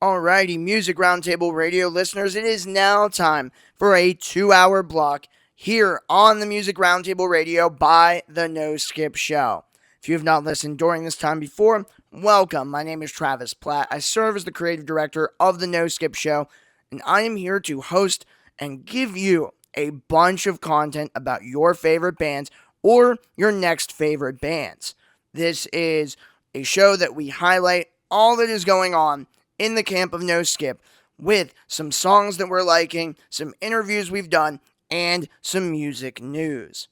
Alrighty, Music Roundtable Radio listeners, it is now time for a 2-hour block here on the Music Roundtable Radio by The No Skip Show. If you have not listened during this time before, welcome. My name is Travis Platt. I serve as the creative director of The No Skip Show, and I am here to host and give you a bunch of content about your favorite bands or your next favorite bands. This is a show that we highlight all that is going on in the camp of No Skip, with some songs that we're liking, some interviews we've done, and some music news.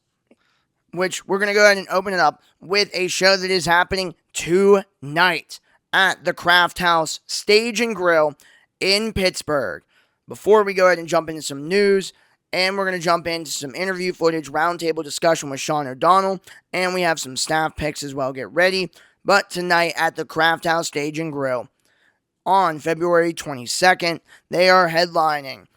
Which we're going to go ahead and open it up with a show that is happening tonight at the Craft House Stage and Grill in Pittsburgh. Before we go ahead and jump into some news, and we're going to jump into some interview footage, roundtable discussion with Sean O'Donnell, and we have some staff picks as well. Get ready. But tonight at the Craft House Stage and Grill, on February 22nd, they are headlining.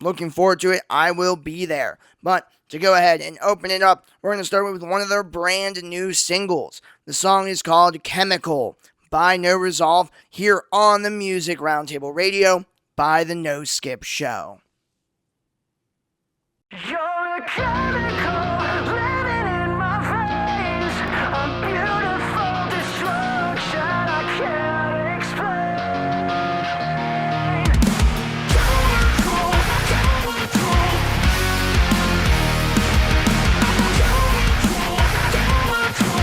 Looking forward to it. I will be there. But to go ahead and open it up, we're going to start with one of their brand new singles. The song is called Chemical by No Resolve, here on the Music Roundtable Radio by The No Skip Show. You're a chemical living in my veins, a beautiful destruction I can't explain. Chemical, chemical, chemical.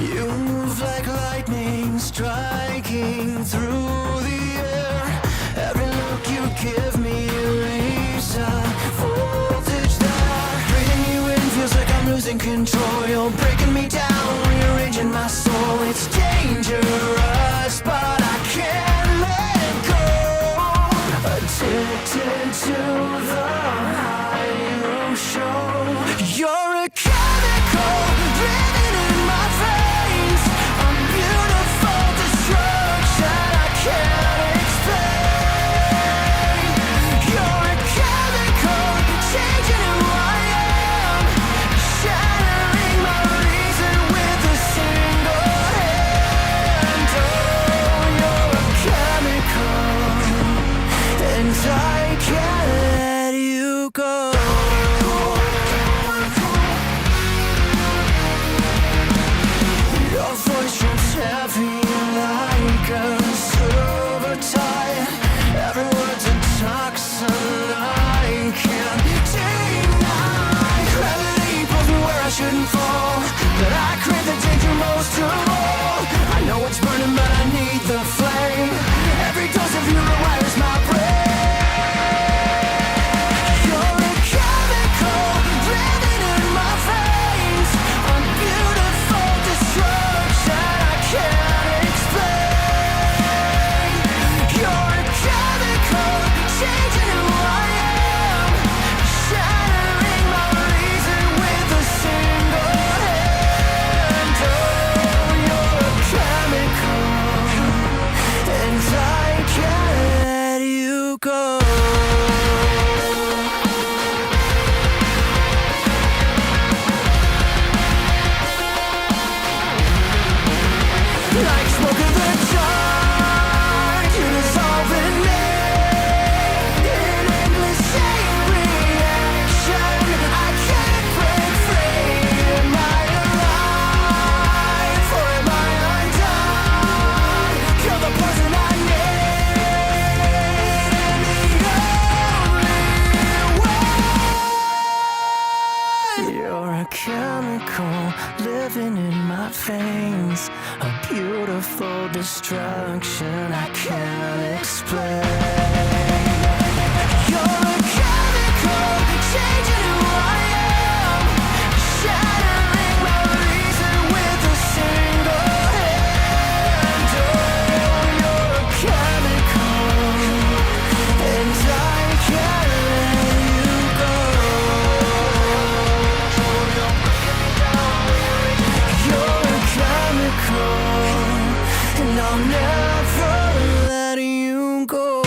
You move like lightning striking through the air. Every look you give me leaves a voltage there. Breathing you in feels like I'm losing control. You're breaking me down, rearranging my soul. It's dangerous, but I can't let go. Addicted to the high you show. You're a chemical living in my veins, a beautiful destruction I can't explain. You're a chemical changing who I am, shattering my reason with a single hand. Oh, you're a chemical, and I can't let you go. Your voice runs heavy like a silver tide. Every word's a toxin I can't deny. Gravity pulls me where I shouldn't fall, but I crave the danger most of all. I know it's burning, but I need the flame. Every dose of you rewires my brain. You're a chemical living in my veins, a beautiful destruction I can't explain. You're a chemical changing who I am, shattering my reason with a single hand. Oh, you're a chemical, and I can't let you go. Like smoke in the dark, you dissolve in me. In endless chain reaction, I can't break free. Am I alive, or am I undone? You're the poison I need, and the only way. You're a chemical living in my veins, a beautiful destruction I can't explain. You're a chemical changing who I am, shattering my reason with a single hand. Oh, you're a chemical, and I can't let you go. You're a chemical, and I'll never let you go.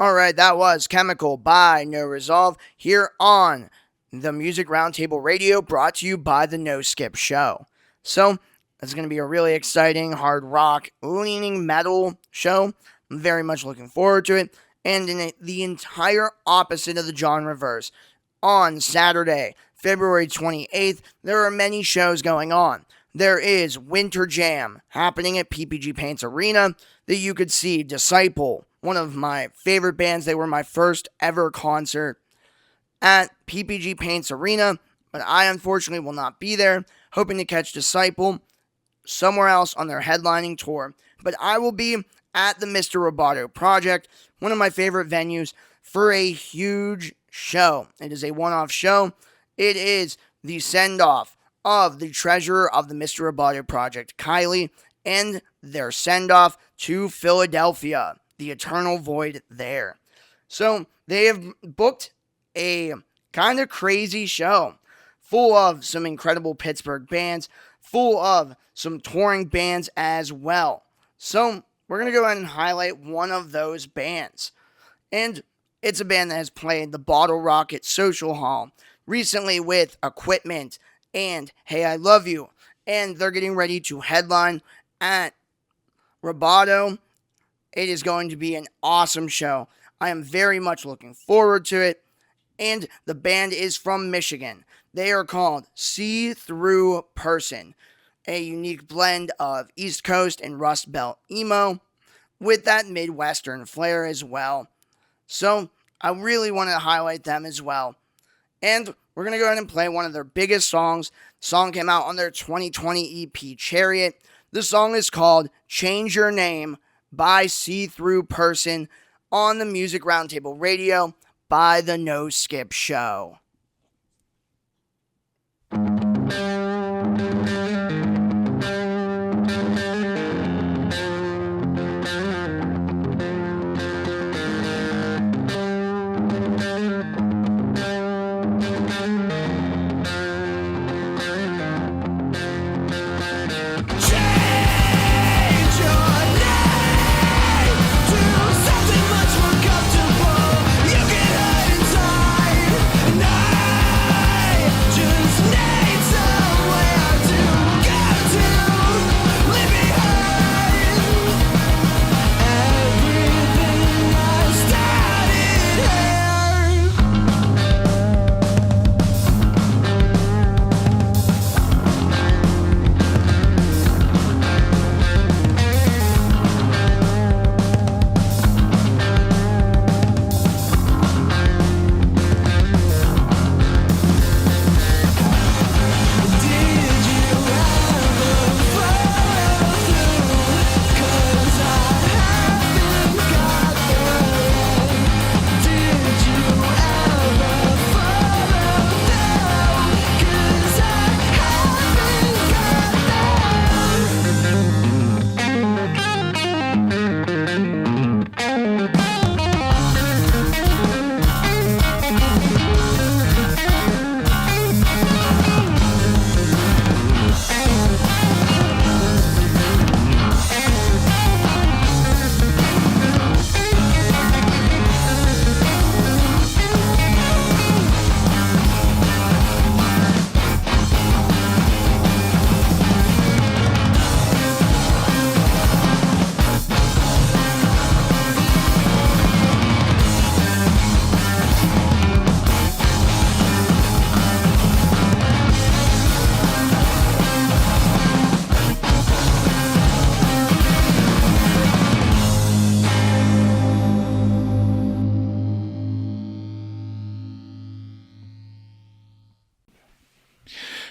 All right, that was Chemical by No Resolve here on the Music Roundtable Radio, brought to you by the No Skip Show. So, it's going to be a really exciting hard rock leaning metal show. I'm very much looking forward to it. And in the entire opposite of the genreverse, on Saturday, February 28th, there are many shows going on. There is Winter Jam happening at PPG Paints Arena that you could see Disciple, one of my favorite bands. They were my first ever concert at PPG Paints Arena, but I unfortunately will not be there, hoping to catch Disciple somewhere else on their headlining tour. But I will be at the Mr. Roboto Project, one of my favorite venues, for a huge show. It is a one-off show. It is the send-off of the treasurer of the Mr. Roboto Project, Kylie, and their send-off to Philadelphia, the Eternal Void there. So they have booked a kind of crazy show, full of some incredible Pittsburgh bands, full of some touring bands as well. So we're going to go ahead and highlight one of those bands. And it's a band that has played the Bottle Rocket Social Hall recently with Equipment and Hey I Love You. And they're getting ready to headline at Roboto. It is going to be an awesome show. I am very much looking forward to it. And the band is from Michigan. They are called See Through Person, a unique blend of East Coast and Rust Belt emo with that Midwestern flair as well. So I really want to highlight them as well. And we're going to go ahead and play one of their biggest songs. The song came out on their 2020 EP, Chariot. The song is called Change Your Name by See Through Person on the Music Roundtable Radio by the No Skip Show.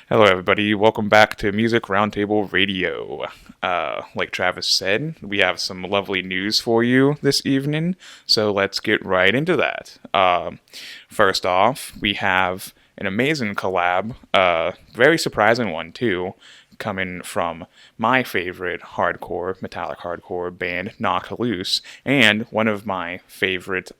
Hello, everybody. Welcome back to Music Roundtable Radio. Like Travis said, we have some lovely news for you this evening, so let's get right into that. First off, we have an amazing collab, very surprising one too, coming from my favorite hardcore, metallic hardcore band, Knocked Loose, and one of my favorite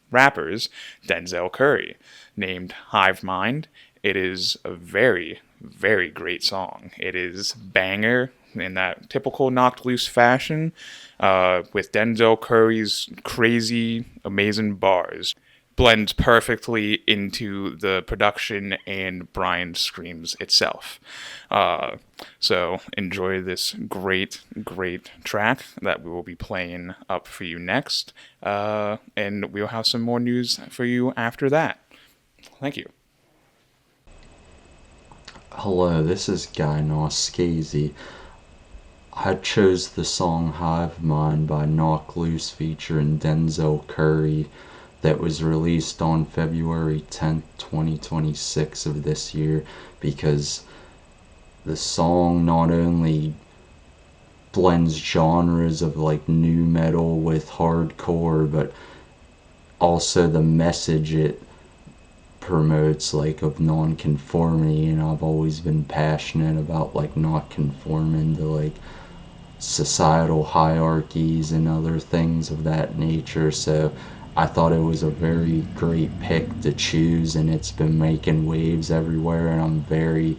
rappers, Denzel Curry, named Hive Mind. It is a very, very great song. It is banger in that typical Knocked Loose fashion, with Denzel Curry's crazy, amazing bars. Blends perfectly into the production and Brian's screams itself. So enjoy this great track that we will be playing up for you next. And we'll have some more news for you after that. Thank you. Hello, this is Guy Noskazy. I chose the song Hive Mind by Knock Loose featuring Denzel Curry that was released on February 10th, 2026 of this year, because the song not only blends genres of like nu metal with hardcore, but also the message it promotes like of non-conformity, and I've always been passionate about like not conforming to like societal hierarchies and other things of that nature. So I thought it was a very great pick to choose, and it's been making waves everywhere, and I'm very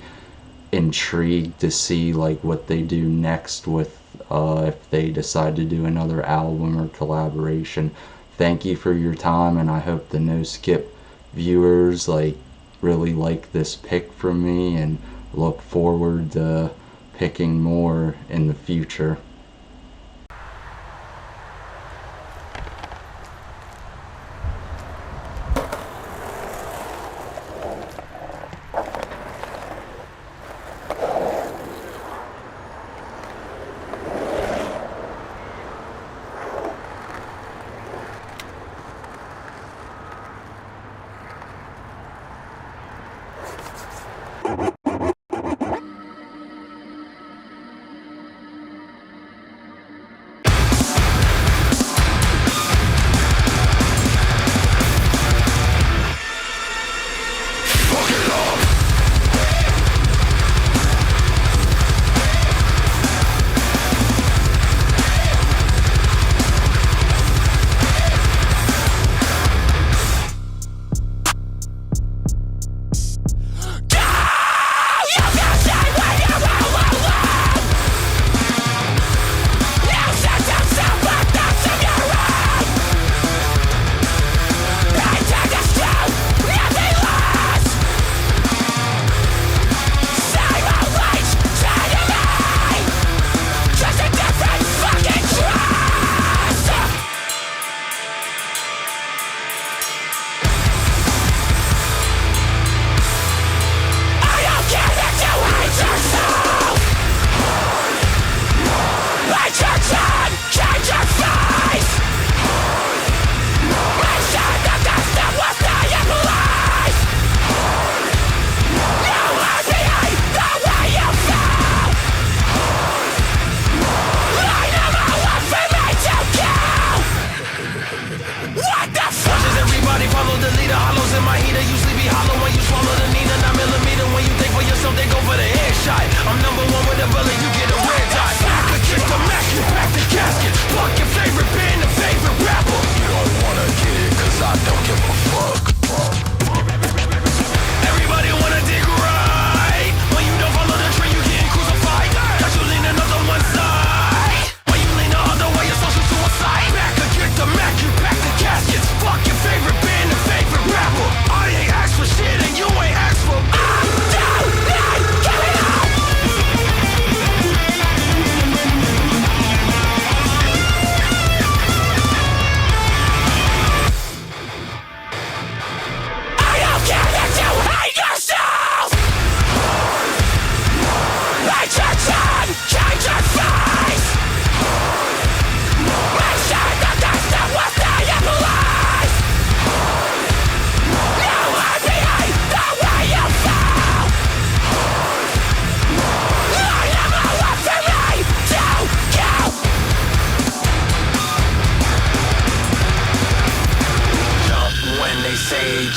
intrigued to see like what they do next with if they decide to do another album or collaboration. Thank you for your time, and I hope the No Skip viewers like really like this pick from me, and look forward to picking more in the future.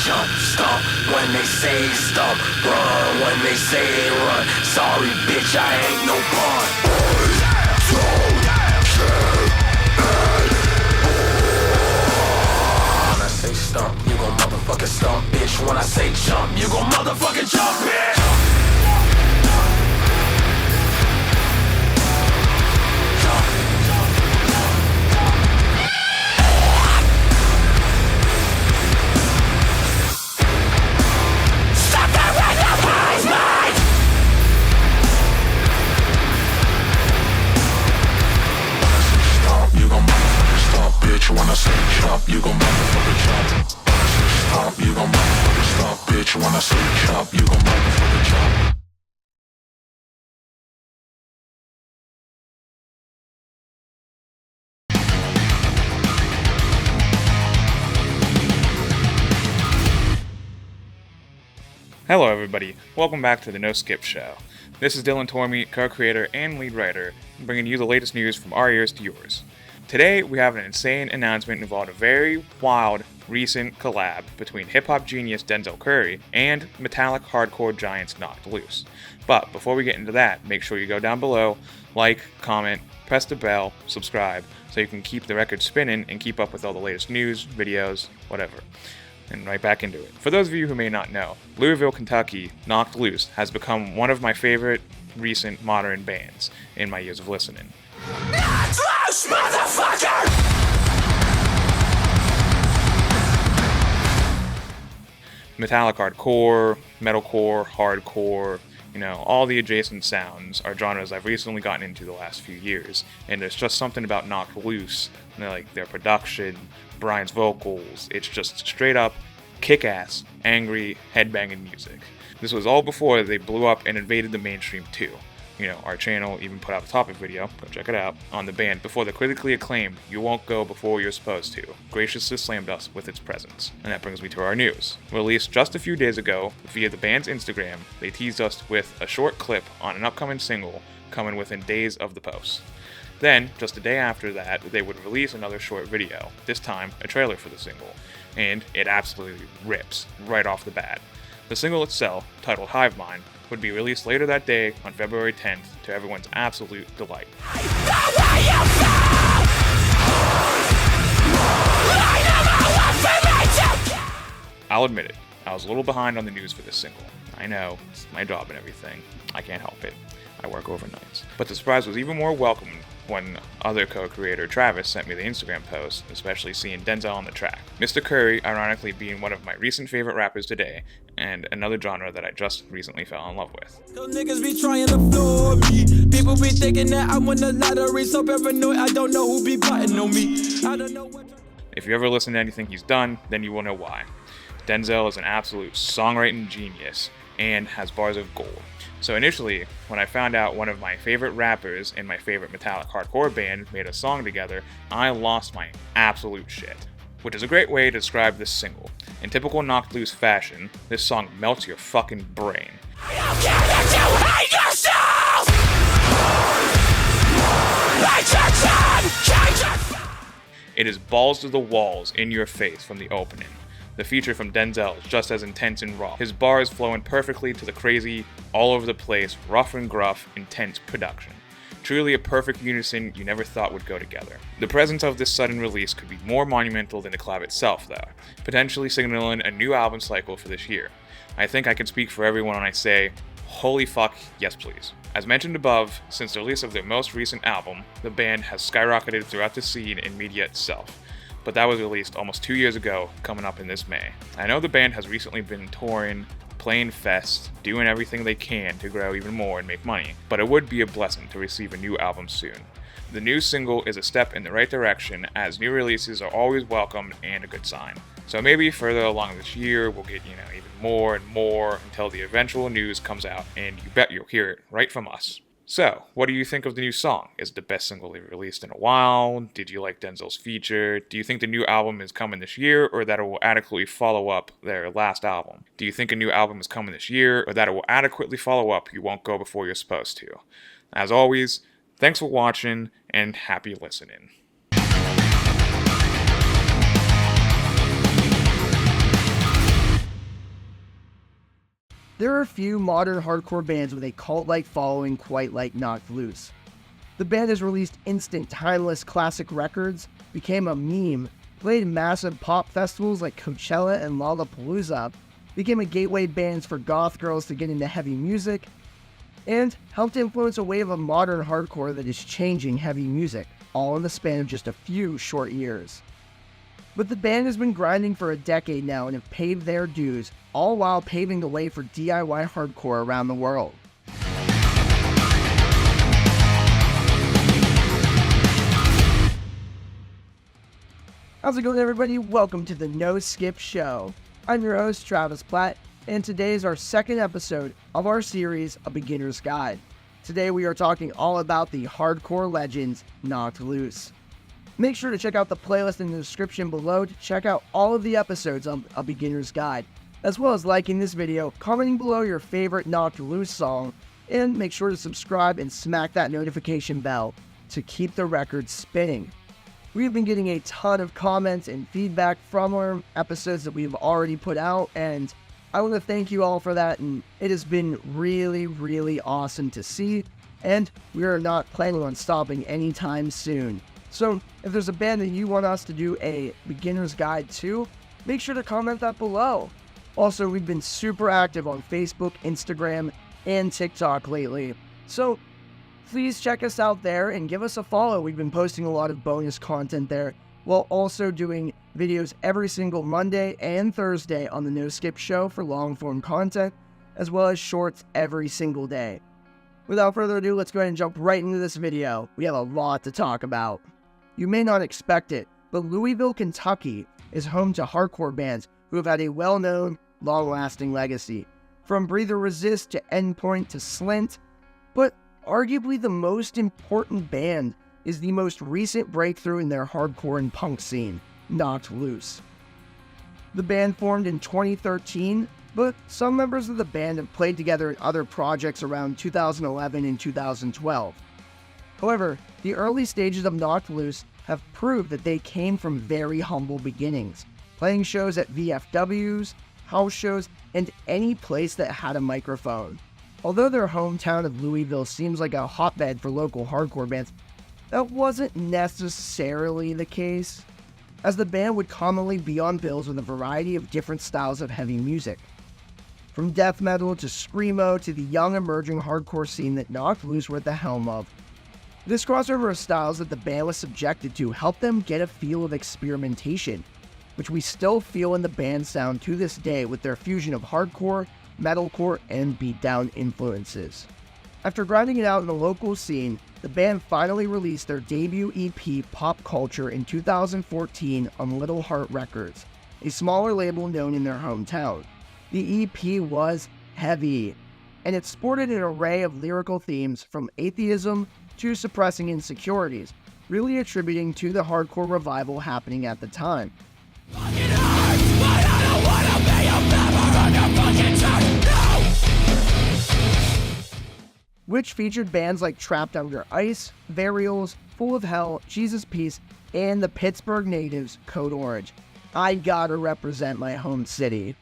jump, stomp when they say stomp, run when they say run. Sorry, bitch, I ain't no pawn. When I say stomp, you gon' motherfucking stomp, bitch. When I say jump, you gon' motherfucking jump, bitch. you when I say chop, you gon' bite before the chop. Hello everybody, welcome back to the No Skip Show. This is Dylan Tormey, co-creator and lead writer, bringing you the latest news from our ears to yours. Today we have an insane announcement involving a very wild, recent collab between hip-hop genius Denzel Curry and metallic hardcore giants Knocked Loose. But before we get into that, make sure you go down below, like, comment, press the bell, subscribe, so you can keep the record spinning and keep up with all the latest news, videos, whatever. And right back into it. For those of you who may not know, Louisville, Kentucky, Knocked Loose has become one of my favorite recent modern bands in my years of listening. Knocked loose, motherfucker! Metallic hardcore, metalcore, hardcore, all the adjacent sounds are genres I've recently gotten into the last few years, and there's just something about Knocked Loose, like their production, Brian's vocals, it's just straight up kick-ass, angry, headbanging music. This was all before they blew up and invaded the mainstream too. Our channel even put out a topic video, go check it out, on the band before the critically acclaimed You Won't Go Before You're Supposed To graciously slammed us with its presence. And that brings me to our news. Released just a few days ago via the band's Instagram, they teased us with a short clip on an upcoming single coming within days of the post. Then, just a day after that, they would release another short video, this time a trailer for the single, and it absolutely rips right off the bat. The single itself, titled Hive Mind, would be released later that day on February 10th to everyone's absolute delight. I'll admit it, I was a little behind on the news for this single. I know, it's my job and everything. I can't help it. I work overnights. But the surprise was even more welcome when other co-creator Travis sent me the Instagram post, especially seeing Denzel on the track. Mr. Curry, ironically being one of my recent favorite rappers today, and another genre that I just recently fell in love with. Those niggas be trying to floor me. People be thinking that I won the lottery, so paranoid I don't know who be butting on me. I don't know what. If you ever listen to anything he's done, then you will know why. Denzel is an absolute songwriting genius and has bars of gold. So initially, when I found out one of my favorite rappers and my favorite metallic hardcore band made a song together, I lost my absolute shit. Which is a great way to describe this single. In typical Knocked Loose fashion, this song melts your fucking brain. I don't care that you hate yourself! Change yourself! It is balls to the walls in your face from the opening. The feature from Denzel is just as intense and raw. His bars flowing perfectly to the crazy, all over the place, rough and gruff, intense production. Truly a perfect unison you never thought would go together. The presence of this sudden release could be more monumental than the collab itself though, potentially signaling a new album cycle for this year. I think I can speak for everyone when I say, holy fuck, yes please. As mentioned above, since the release of their most recent album, the band has skyrocketed throughout the scene and media itself. But that was released almost 2 years ago, coming up in this May. I know the band has recently been touring, playing fest, doing everything they can to grow even more and make money, but it would be a blessing to receive a new album soon. The new single is a step in the right direction, as new releases are always welcome and a good sign. So maybe further along this year, we'll get, even more and more until the eventual news comes out, and you bet you'll hear it right from us. So, what do you think of the new song? Is it the best single they've released in a while? Did you like Denzel's feature? Do you think the new album is coming this year, or that it will adequately follow up their last album? Do you think a new album is coming this year, or that it will adequately follow up You Won't Go Before You're Supposed To? As always, thanks for watching, and happy listening. There are few modern hardcore bands with a cult-like following quite like Knocked Loose. The band has released instant, timeless classic records, became a meme, played massive pop festivals like Coachella and Lollapalooza, became a gateway band for goth girls to get into heavy music, and helped influence a wave of modern hardcore that is changing heavy music, all in the span of just a few short years. But the band has been grinding for a decade now and have paid their dues, all while paving the way for DIY hardcore around the world. How's it going, everybody? Welcome to the No Skip Show. I'm your host, Travis Platt, and today is our second episode of our series, A Beginner's Guide. Today we are talking all about the hardcore legends Knocked Loose. Make sure to check out the playlist in the description below to check out all of the episodes of A Beginner's Guide, as well as liking this video, commenting below your favorite Knocked Loose song, and make sure to subscribe and smack that notification bell to keep the record spinning. We've been getting a ton of comments and feedback from our episodes that we've already put out, and I want to thank you all for that, and it has been really awesome to see, and we are not planning on stopping anytime soon. So if there's a band that you want us to do a beginner's guide to, make sure to comment that below. Also, we've been super active on Facebook, Instagram, and TikTok lately, so please check us out there and give us a follow. We've been posting a lot of bonus content there, while also doing videos every single Monday and Thursday on the No Skip Show for long-form content, as well as shorts every single day. Without further ado, let's go ahead and jump right into this video. We have a lot to talk about. You may not expect it, but Louisville, Kentucky is home to hardcore bands who have had a well-known, long-lasting legacy. From Breather Resist to Endpoint to Slint, but arguably the most important band is the most recent breakthrough in their hardcore and punk scene, Knocked Loose. The band formed in 2013, but some members of the band have played together in other projects around 2011 and 2012. However, the early stages of Knocked Loose have proved that they came from very humble beginnings, playing shows at VFWs, house shows, and any place that had a microphone. Although their hometown of Louisville seems like a hotbed for local hardcore bands, that wasn't necessarily the case, as the band would commonly be on bills with a variety of different styles of heavy music. From death metal to screamo to the young emerging hardcore scene that Knocked Loose were at the helm of. This crossover of styles that the band was subjected to helped them get a feel of experimentation, which we still feel in the band's sound to this day with their fusion of hardcore, metalcore, and beatdown influences. After grinding it out in the local scene, the band finally released their debut EP, Pop Culture, in 2014 on Little Heart Records, a smaller label known in their hometown. The EP was heavy, and it sported an array of lyrical themes from atheism to suppressing insecurities, really attributing to the hardcore revival happening at the time. Which featured bands like Trapped Under Ice, Varials, Full of Hell, Jesus Peace, and the Pittsburgh natives Code Orange. I gotta represent my home city.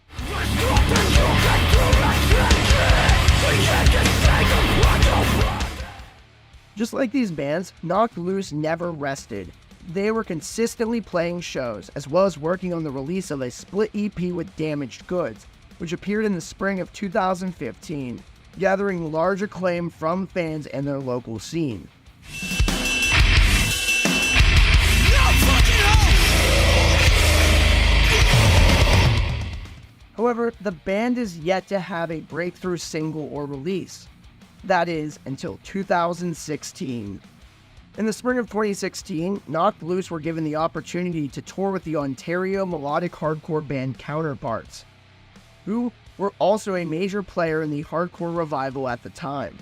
Just like these bands, Knocked Loose never rested. They were consistently playing shows, as well as working on the release of a split EP with Damaged Goods, which appeared in the spring of 2015, gathering large acclaim from fans and their local scene. However, the band is yet to have a breakthrough single or release. That is, until 2016. In the spring of 2016, Knocked Loose were given the opportunity to tour with the Ontario melodic hardcore band Counterparts, who were also a major player in the hardcore revival at the time.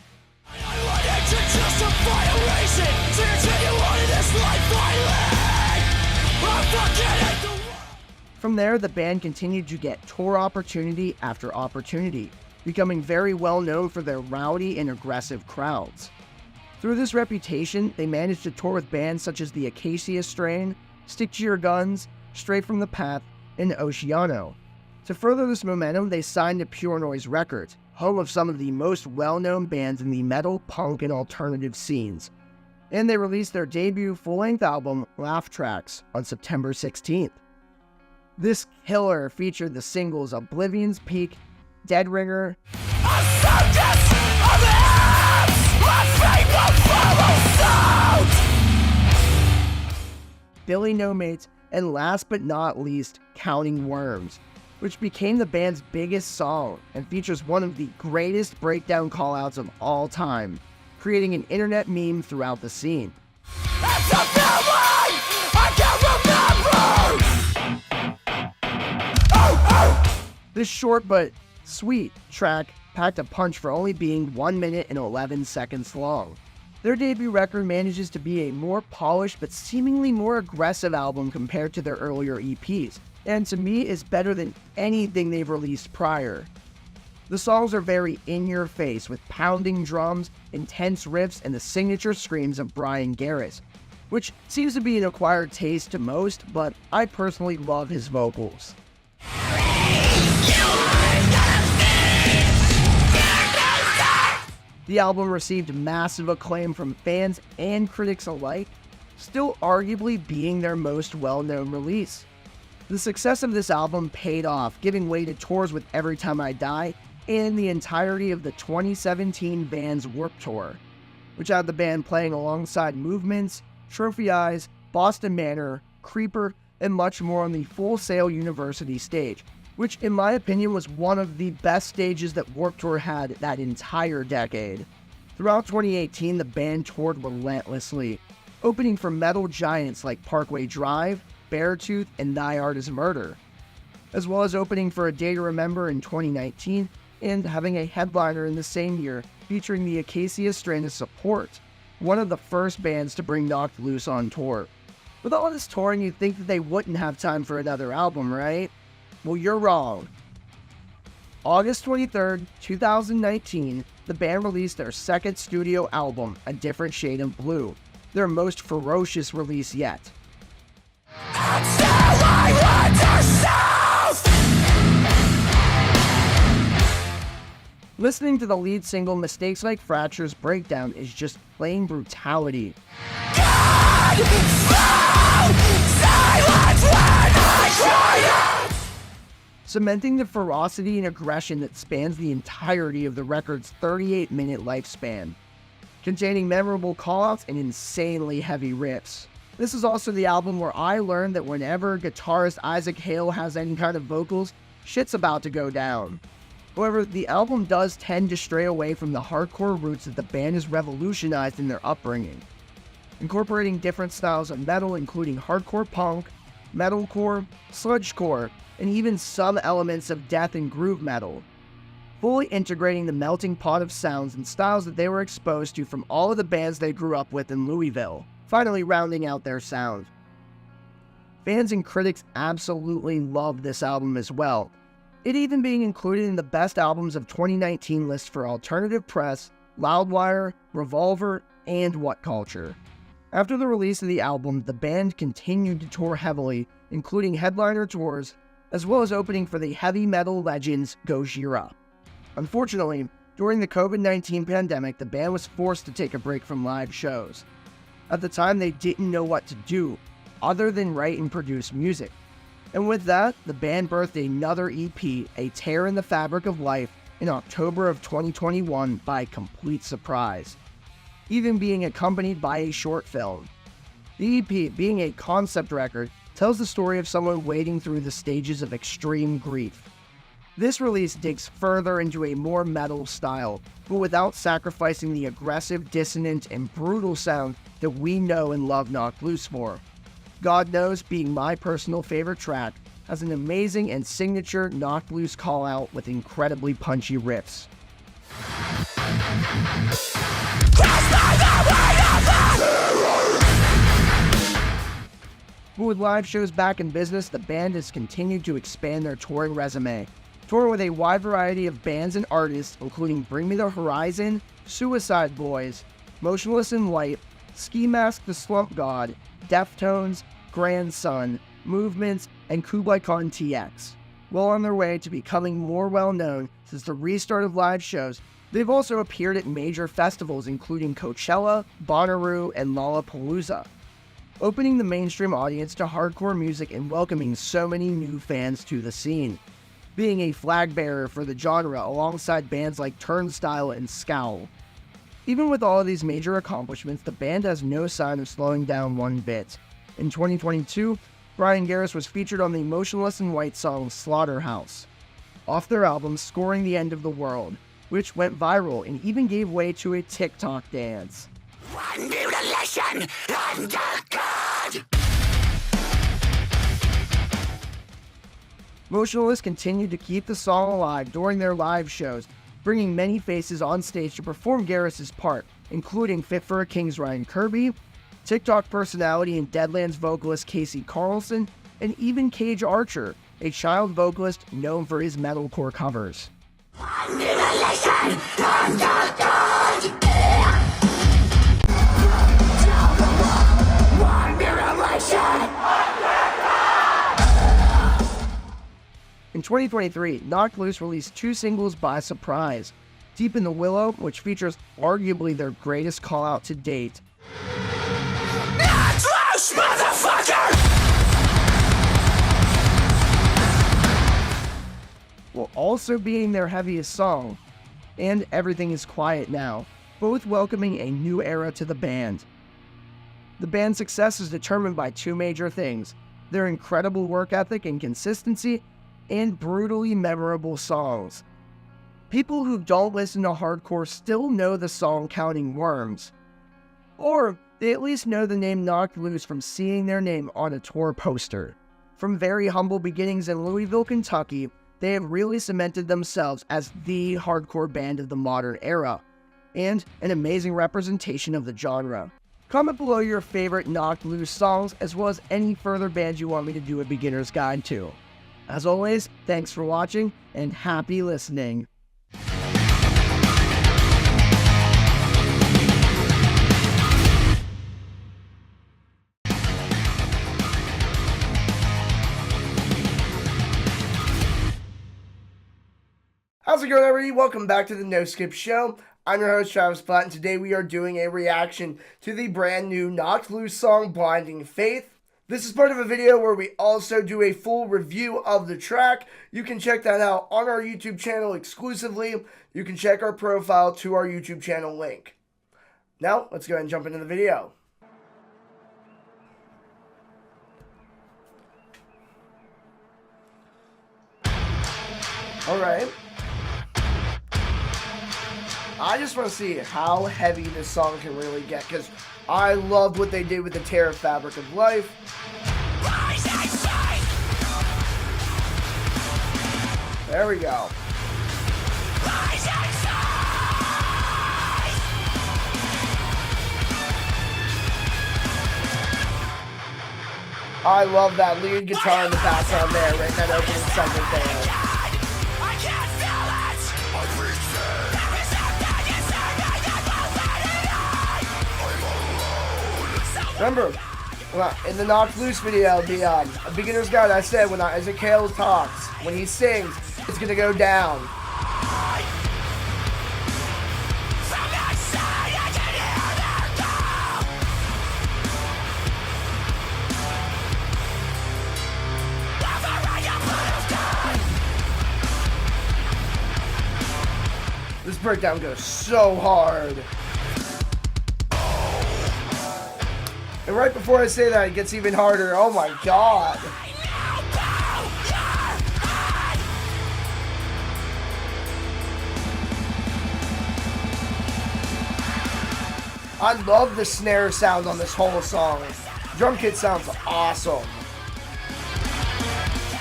From there, the band continued to get tour opportunity after opportunity, becoming very well known for their rowdy and aggressive crowds. Through this reputation, they managed to tour with bands such as the Acacia Strain, Stick to Your Guns, Straight from the Path, and Oceano. To further this momentum, they signed to Pure Noise Records, home of some of the most well-known bands in the metal, punk, and alternative scenes. And they released their debut full-length album, Laugh Tracks, on September 16th. This killer featured the singles Oblivion's Peak, Dead Ringer, Billy No Mates, and last but not least, Counting Worms, which became the band's biggest song and features one of the greatest breakdown callouts of all time, creating an internet meme throughout the scene. It's a feeling I can't remember! This short but Sweet track packed a punch for only being 1 minute and 11 seconds long. Their debut record manages to be a more polished but seemingly more aggressive album compared to their earlier EPs, and to me is better than anything they've released prior. The songs are very in-your-face with pounding drums, intense riffs, and the signature screams of Brian Garris, which seems to be an acquired taste to most, but I personally love his vocals. The album received massive acclaim from fans and critics alike, still arguably being their most well-known release. The success of this album paid off, giving way to tours with Every Time I Die and the entirety of the 2017 Vans Warped Tour, which had the band playing alongside Movements, Trophy Eyes, Boston Manor, Creeper, and much more on the Full Sail University stage, which in my opinion was one of the best stages that Warped Tour had that entire decade. Throughout 2018, the band toured relentlessly, opening for metal giants like Parkway Drive, Beartooth, and Thy Art Is Murder, as well as opening for A Day to Remember in 2019, and having a headliner in the same year featuring the Acacia Strain of Support, one of the first bands to bring Knocked Loose on tour. With all this touring, you'd think that they wouldn't have time for another album, right? Well, you're wrong. August 23rd, 2019, the band released their second studio album, A Different Shade of Blue, their most ferocious release yet. Listening to the lead single Mistakes Like Fractures breakdown is just plain brutality. Cementing the ferocity and aggression that spans the entirety of the record's 38-minute lifespan, containing memorable callouts and insanely heavy riffs. This is also the album where I learned that whenever guitarist Isaac Hale has any kind of vocals, shit's about to go down. However, the album does tend to stray away from the hardcore roots that the band has revolutionized in their upbringing, incorporating different styles of metal including hardcore punk, metalcore, sludgecore, and even some elements of death and groove metal, fully integrating the melting pot of sounds and styles that they were exposed to from all of the bands they grew up with in Louisville, finally rounding out their sound. Fans and critics absolutely loved this album as well, it even being included in the best albums of 2019 list for Alternative Press, Loudwire, Revolver, and What Culture. After the release of the album, the band continued to tour heavily, including headliner tours, as well as opening for the heavy metal legends Gojira. Unfortunately, during the COVID-19 pandemic, the band was forced to take a break from live shows. At the time, they didn't know what to do, other than write and produce music. And with that, the band birthed another EP, A Tear in the Fabric of Life, in October of 2021 by complete surprise, even being accompanied by a short film. The EP, being a concept record, tells the story of someone wading through the stages of extreme grief. This release digs further into a more metal style, but without sacrificing the aggressive, dissonant, and brutal sound that we know and love Knocked Loose for. God Knows, being my personal favorite track, has an amazing and signature Knocked Loose call-out with incredibly punchy riffs. But with live shows back in business, the band has continued to expand their touring resume, touring with a wide variety of bands and artists, including Bring Me the Horizon, Suicide Boys, Motionless in White, Ski Mask the Slump God, Deftones, Grandson, Movements, and Kublai Khan TX. Well on their way to becoming more well-known since the restart of live shows, they've also appeared at major festivals including Coachella, Bonnaroo, and Lollapalooza, opening the mainstream audience to hardcore music and welcoming so many new fans to the scene, being a flag bearer for the genre alongside bands like Turnstile and Scowl. Even with all of these major accomplishments, the band has no sign of slowing down one bit. In 2022, Brian Garris was featured on the Motionless in White song Slaughterhouse, off their album Scoring the End of the World, which went viral and even gave way to a TikTok dance. One mutilation under God. Motionless continued to keep the song alive during their live shows, bringing many faces on stage to perform Garris's part, including Fit for a King's Ryan Kirby, TikTok personality and Deadlands vocalist Casey Carlson, and even Cage Archer, a child vocalist known for his metalcore covers. In 2023, Knocked Loose released 2 singles by surprise. Deep in the Willow, which features arguably their greatest call-out to date. Knocked loose, motherfucker! While also being their heaviest song, and Everything Is Quiet Now, both welcoming a new era to the band. The band's success is determined by 2 major things: their incredible work ethic and consistency, and brutally memorable songs. People who don't listen to hardcore still know the song Counting Worms. Or they at least know the name Knocked Loose from seeing their name on a tour poster. From very humble beginnings in Louisville, Kentucky, they have really cemented themselves as the hardcore band of the modern era, and an amazing representation of the genre. Comment below your favorite Knocked Loose songs, as well as any further bands you want me to do a beginner's guide to. As always, thanks for watching, and happy listening. How's it going, everybody? Welcome back to the No Skip Show. I'm your host, Travis Platt, and today we are doing a reaction to the brand new Knocked Loose song, Blinding Faith. This is part of a video where we also do a full review of the track. You can check that out on our YouTube channel exclusively. You can check our profile to our YouTube channel link. Now, let's go ahead and jump into the video. Alright. I just want to see how heavy this song can really get, because I loved what they did with the Terror Fabric of Life. There we go. I love that lead guitar in the background there, right in that opening segment there. Remember, in the Knocked Loose video, the A Beginner's Guide, I said when Ezekiel talks, when he sings, it's gonna go down. This breakdown goes so hard. And right before I say that, it gets even harder. Oh my god. I love the snare sound on this whole song. Drum kit sounds awesome.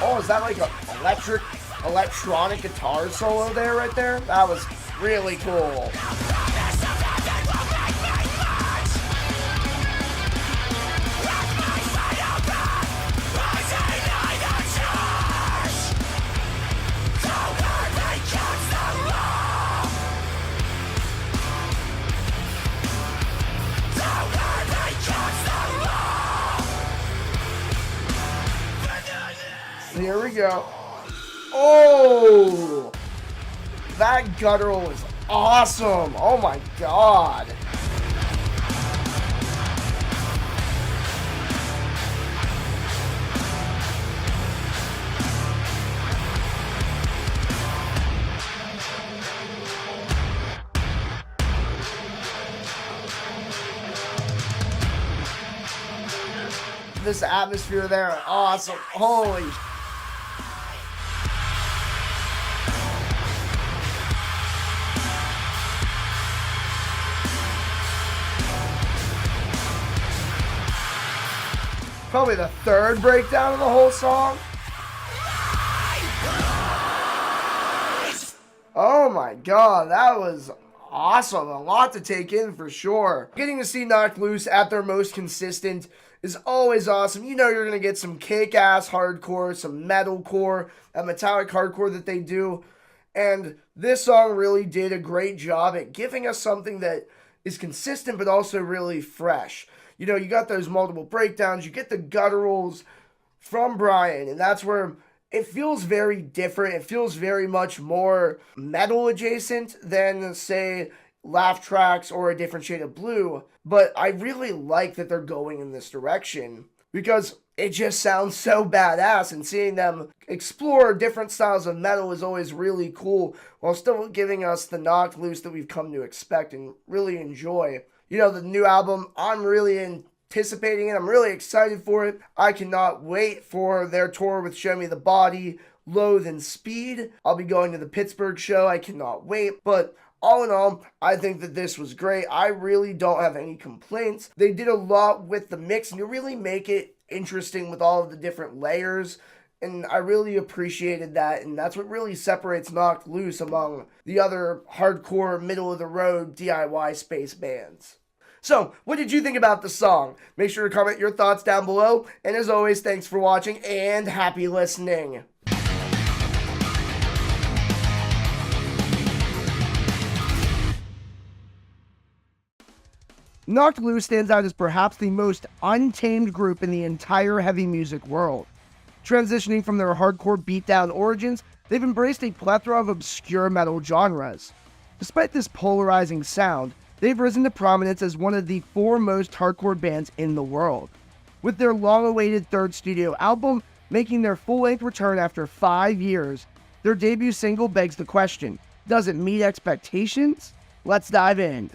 Oh, is that like an electronic guitar solo there, right there? That was really cool. Here we go. Oh! That guttural is awesome. Oh my god. This atmosphere there, awesome. Holy. Probably the third breakdown of the whole song. my god, that was awesome. A lot to take in for sure. Getting to see Knocked Loose at their most consistent is always awesome. You know you're going to get some kick-ass hardcore, some metalcore, that metallic hardcore that they do. And this song really did a great job at giving us something that is consistent but also really fresh. You know, you got those multiple breakdowns, you get the gutturals from Brian, and that's where it feels very different. It feels very much more metal adjacent than, say, laugh tracks or A Different Shade of Blue. But I really like that they're going in this direction because it just sounds so badass, and seeing them explore different styles of metal is always really cool while still giving us the Knocked Loose that we've come to expect and really enjoy. You know, the new album, I'm really anticipating it. I'm really excited for it. I cannot wait for their tour with Show Me the Body, Loathe and Speed. I'll be going to the Pittsburgh show. I cannot wait. But all in all, I think that this was great. I really don't have any complaints. They did a lot with the mix, and you really make it interesting with all of the different layers. And I really appreciated that, and that's what really separates Knocked Loose among the other hardcore, middle-of-the-road DIY space bands. So, what did you think about the song? Make sure to comment your thoughts down below, and as always, thanks for watching, and happy listening! Knocked Loose stands out as perhaps the most untamed group in the entire heavy music world. Transitioning from their hardcore beatdown origins, they've embraced a plethora of obscure metal genres. Despite this polarizing sound, they've risen to prominence as one of the foremost hardcore bands in the world, with their long-awaited third studio album making their full-length return after 5 years. Their debut single begs the question, does it meet expectations? Let's dive in.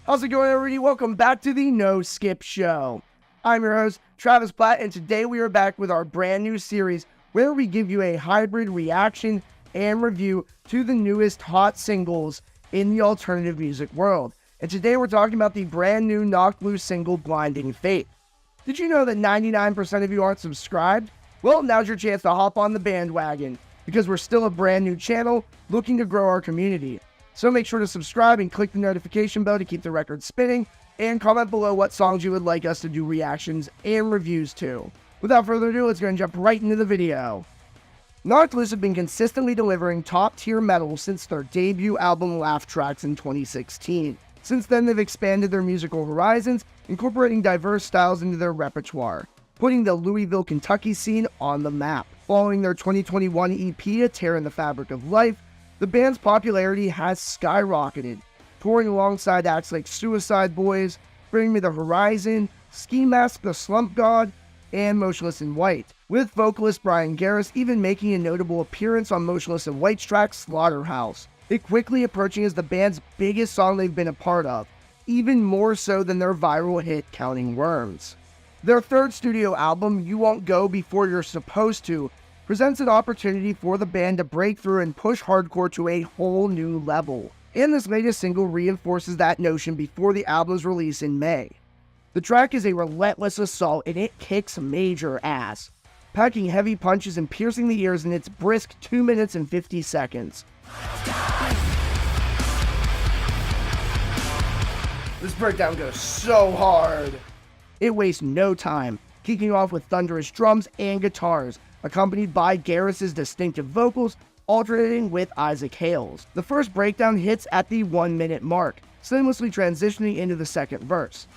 How's it going, everybody? Welcome back to the No Skip Show. I'm your host, Travis Platt, and today we are back with our brand new series where we give you a hybrid reaction and review to the newest hot singles in the alternative music world. And today we're talking about the brand new Knocked Loose single, Blinding Faith. Did you know that 99% of you aren't subscribed? Well, now's your chance to hop on the bandwagon, because we're still a brand new channel looking to grow our community. So make sure to subscribe and click the notification bell to keep the record spinning, and comment below what songs you would like us to do reactions and reviews to. Without further ado, let's go and jump right into the video. Knocked Loose have been consistently delivering top-tier metal since their debut album Laugh Tracks in 2016. Since then, they've expanded their musical horizons, incorporating diverse styles into their repertoire, putting the Louisville, Kentucky scene on the map. Following their 2021 EP, A Tear in the Fabric of Life, the band's popularity has skyrocketed, touring alongside acts like Suicide Boys, Bring Me the Horizon, Ski Mask the Slump God, and Motionless in White, with vocalist Brian Garris even making a notable appearance on Motionless in White's track Slaughterhouse, it quickly approaching as the band's biggest song they've been a part of, even more so than their viral hit Counting Worms. Their third studio album, You Won't Go Before You're Supposed To, presents an opportunity for the band to break through and push hardcore to a whole new level. And this latest single reinforces that notion before the album's release in May. The track is a relentless assault and it kicks major ass, packing heavy punches and piercing the ears in its brisk 2 minutes and 50 seconds. This breakdown goes so hard. It wastes no time, kicking off with thunderous drums and guitars, accompanied by Garris' distinctive vocals, alternating with Isaac Hale's. The first breakdown hits at the 1 minute mark, seamlessly transitioning into the second verse.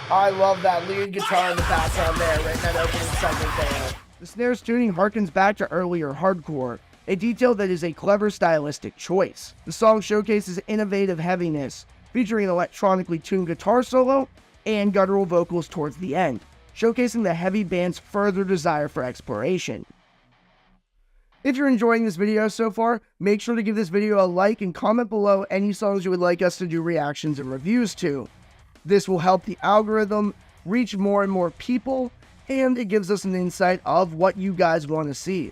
I love that lead guitar in the background there, right in that opening segment there. The snare's tuning harkens back to earlier hardcore, a detail that is a clever stylistic choice. The song showcases innovative heaviness, featuring an electronically tuned guitar solo and guttural vocals towards the end, showcasing the heavy band's further desire for exploration. If you're enjoying this video so far, make sure to give this video a like and comment below any songs you would like us to do reactions and reviews to. This will help the algorithm reach more and more people, and it gives us an insight of what you guys want to see.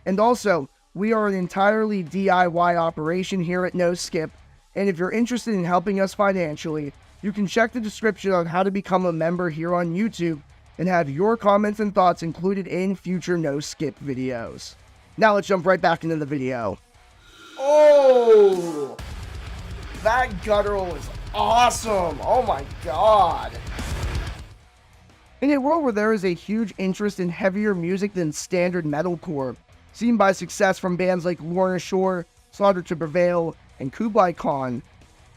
And also, we are an entirely DIY operation here at No Skip, and if you're interested in helping us financially, You can check the description on how to become a member here on YouTube and have your comments and thoughts included in future no skip videos. Now let's jump right back into the video. Oh, that guttural is awesome. Oh my god. In a world where there is a huge interest in heavier music than standard metalcore, seen by success from bands like Lorna Shore, Slaughter to Prevail, and Kublai Khan,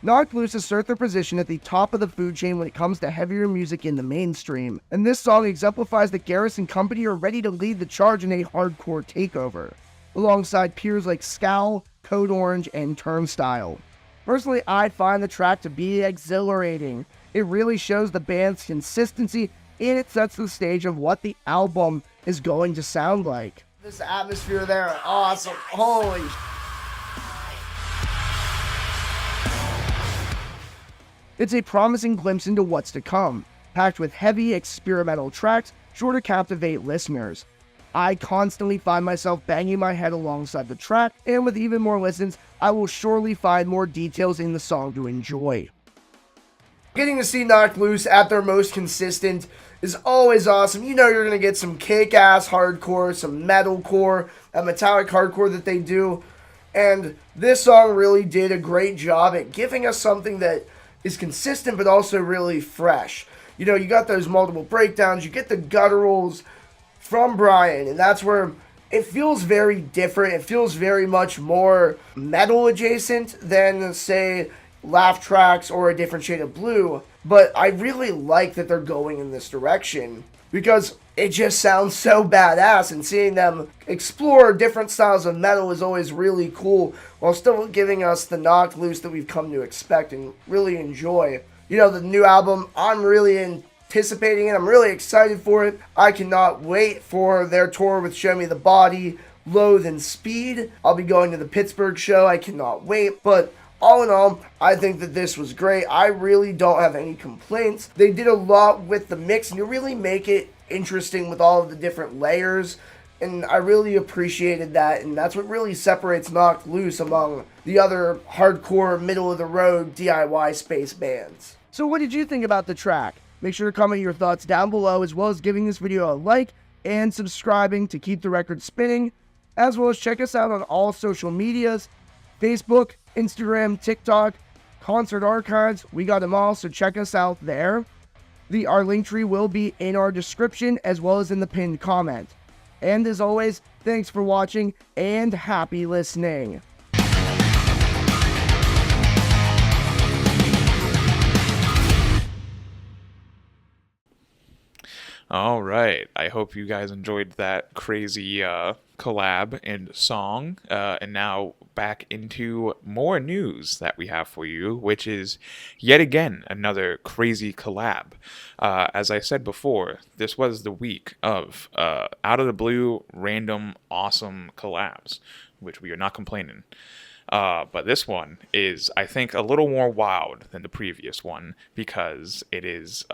Knocked Loose assert their position at the top of the food chain when it comes to heavier music in the mainstream, and this song exemplifies that Garrison Company are ready to lead the charge in a hardcore takeover, alongside peers like Scowl, Code Orange, and Turnstile. Personally, I find the track to be exhilarating. It really shows the band's consistency, and it sets the stage of what the album is going to sound like. This atmosphere there, awesome. Holy It's a promising glimpse into what's to come, packed with heavy experimental tracks sure to captivate listeners. I constantly find myself banging my head alongside the track, and with even more listens, I will surely find more details in the song to enjoy. Getting to see Knocked Loose at their most consistent is always awesome. You know you're going to get some kick-ass hardcore, some metalcore, that metallic hardcore that they do, and this song really did a great job at giving us something that is consistent but also really fresh. You know, you got those multiple breakdowns, you get the gutturals from Brian, and that's where it feels very different. It feels very much more metal adjacent than, say, Laugh Tracks or A Different Shade of Blue, but I really like that they're going in this direction because it just sounds so badass, and seeing them explore different styles of metal is always really cool while still giving us the Knocked Loose that we've come to expect and really enjoy. You know, the new album, I'm really anticipating it. I'm really excited for it. I cannot wait for their tour with Show Me the Body, Loathe and Speed. I'll be going to the Pittsburgh show. I cannot wait, but all in all, I think that this was great. I really don't have any complaints. They did a lot with the mix, and you really make it interesting with all of the different layers, and I really appreciated that, and that's what really separates Knocked Loose among the other hardcore, middle-of-the-road DIY space bands. So what did you think about the track? Make sure to comment your thoughts down below, as well as giving this video a like and subscribing to keep the record spinning, as well as check us out on all social medias, Facebook, Instagram, TikTok, Concert Archives. We got them all, so check us out there. Our link tree will be in our description as well as in the pinned comment. And as always, thanks for watching and happy listening. All right. I hope you guys enjoyed that crazy collab and song. And now back into more news that we have for you, which is yet again another crazy collab. As I said before, this was the week of out of the blue, random, awesome collabs, which we are not complaining. But this one is, I think, a little more wild than the previous one because it is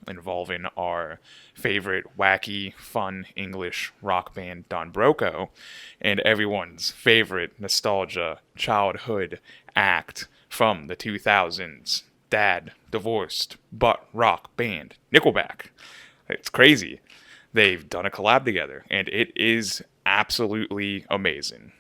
involving our favorite wacky, fun English rock band Don Broco and everyone's favorite nostalgia childhood act from the 2000s, dad, divorced, butt rock band, Nickelback. It's crazy. They've done a collab together, and it is absolutely amazing.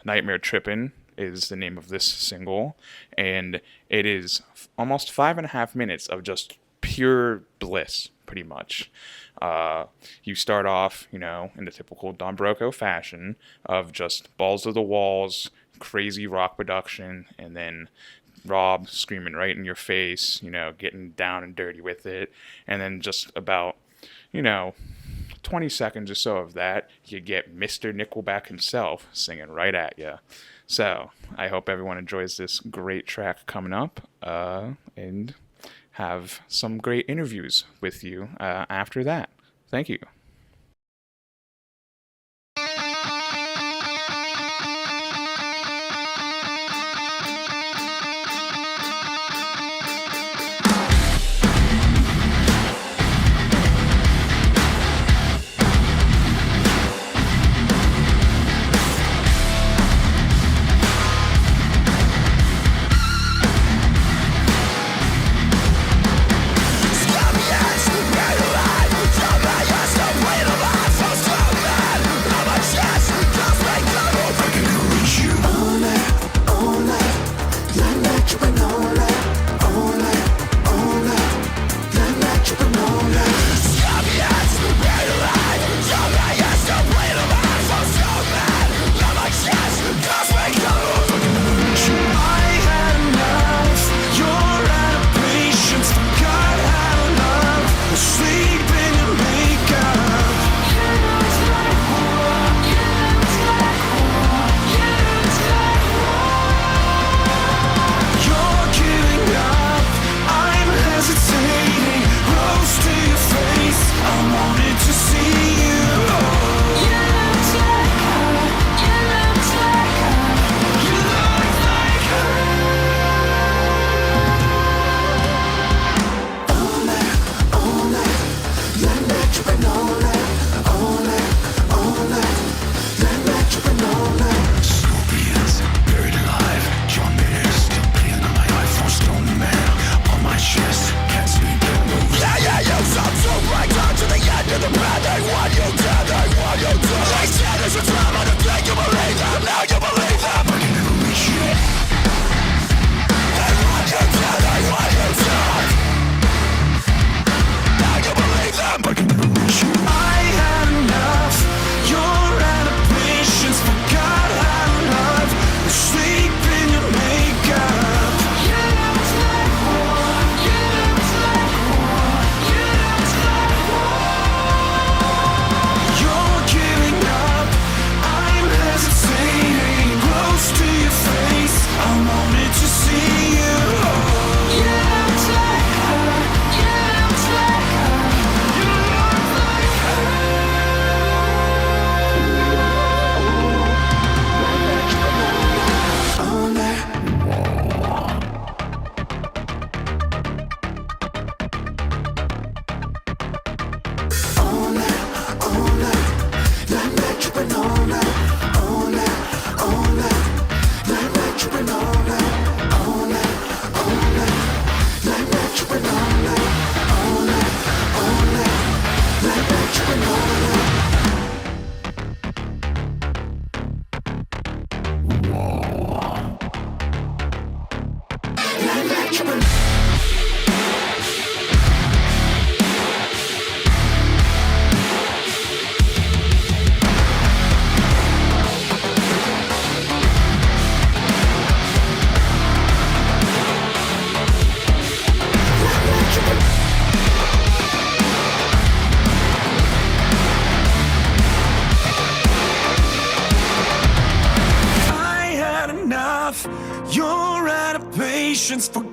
Nightmare Trippin' is the name of this single, and it is almost 5.5 minutes of just pure bliss, pretty much. You start off, you know, in the typical Don Broco fashion of just balls to the walls, crazy rock production, and then Rob screaming right in your face, you know, getting down and dirty with it, and then just about, you know, 20 seconds or so of that, you get Mr. Nickelback himself singing right at you. So, I hope everyone enjoys this great track coming up, and have some great interviews with you after that. Thank you.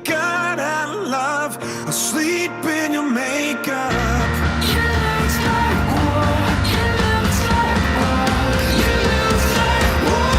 God and love, asleep in your makeup. You looks like war, you looks like war, you looks like war.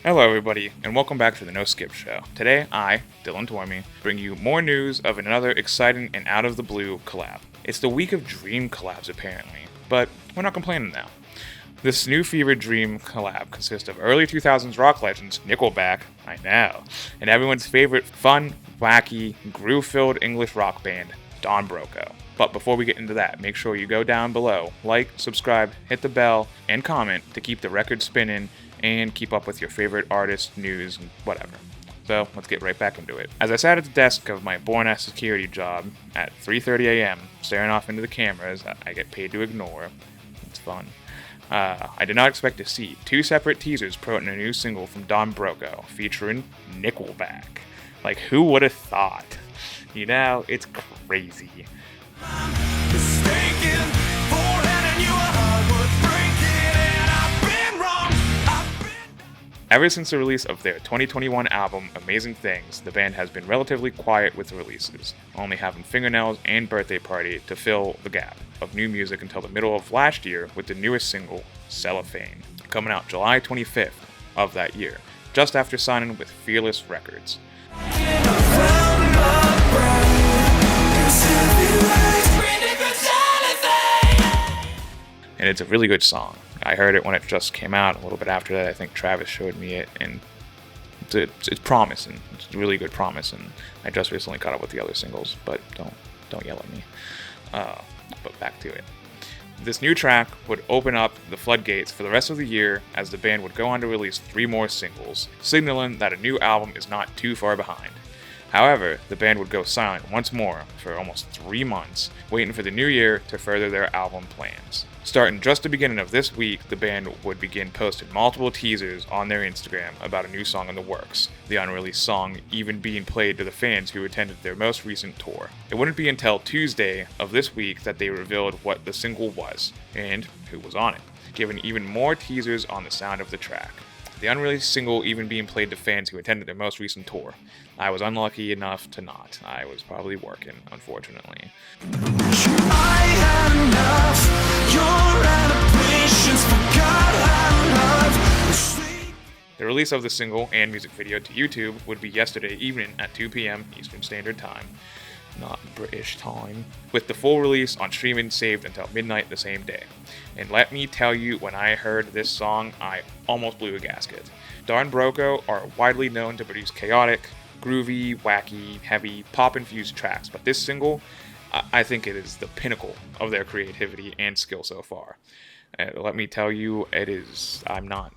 Hello everybody, and welcome back to the No Skip Show. Today, I, Dylan Tormey, bring you more news of another exciting and out-of-the-blue collab. It's the week of dream collabs apparently, but we're not complaining now. This new fever dream collab consists of early 2000s rock legends Nickelback, I know, and everyone's favorite fun, wacky, groove-filled English rock band, Don Broco. But before we get into that, make sure you go down below, like, subscribe, hit the bell, and comment to keep the record spinning and keep up with your favorite artists, news, and whatever. So let's get right back into it. As I sat at the desk of my boring-ass security job at 3:30 a.m., staring off into the cameras I get paid to ignore, it's fun, I did not expect to see two separate teasers promoting a new single from Don Broco featuring Nickelback. Like, who would have thought? You know, it's crazy. Ever since the release of their 2021 album, Amazing Things, the band has been relatively quiet with releases, only having Fingernails and Birthday Party to fill the gap of new music until the middle of last year with the newest single, Cellophane, coming out July 25th of that year, just after signing with Fearless Records. And it's a really good song. I heard it when it just came out. A little bit after that, I think Travis showed me it, and it's promising. It's really good promise, and I just recently caught up with the other singles, but don't yell at me. But back to it. This new track would open up the floodgates for the rest of the year as the band would go on to release 3 more singles, signaling that a new album is not too far behind. However, the band would go silent once more for almost 3 months, waiting for the new year to further their album plans. Starting just the beginning of this week, the band would begin posting multiple teasers on their Instagram about a new song in the works, the unreleased song even being played to the fans who attended their most recent tour. It wouldn't be until Tuesday of this week that they revealed what the single was, and who was on it, giving even more teasers on the sound of the track. The unreleased single even being played to fans who attended their most recent tour. I was unlucky enough to not. I was probably working, unfortunately. The release of the single and music video to YouTube would be yesterday evening at 2 p.m. Eastern Standard Time. Not British time, with the full release on streaming saved until midnight the same day. And let me tell you, when I heard this song, I almost blew a gasket. Don Broco are widely known to produce chaotic, groovy, wacky, heavy, pop-infused tracks, but this single, I think it is the pinnacle of their creativity and skill so far. Let me tell you, it is. I'm not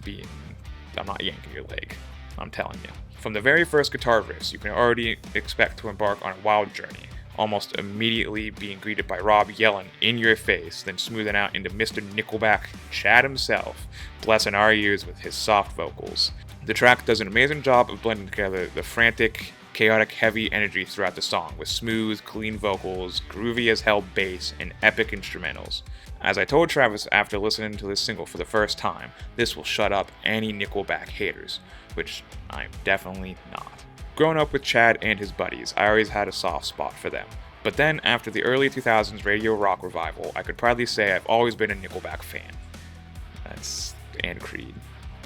yanking your leg. I'm telling you. From the very first guitar riffs, you can already expect to embark on a wild journey, almost immediately being greeted by Rob yelling in your face, then smoothing out into Mr. Nickelback, Chad himself, blessing our ears with his soft vocals. The track does an amazing job of blending together the frantic, chaotic, heavy energy throughout the song, with smooth, clean vocals, groovy as hell bass, and epic instrumentals. As I told Travis after listening to this single for the first time, this will shut up any Nickelback haters, which I'm definitely not. Growing up with Chad and his buddies, I always had a soft spot for them. But then, after the early 2000s radio rock revival, I could proudly say I've always been a Nickelback fan. And Creed.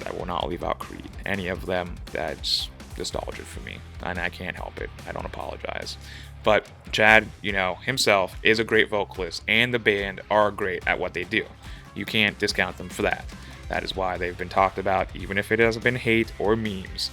I will not leave out Creed. Any of them, that's nostalgia for me, and I can't help it. I don't apologize. But Chad, himself is a great vocalist, and the band are great at what they do. You can't discount them for that. That is why they've been talked about, even if it hasn't been hate or memes,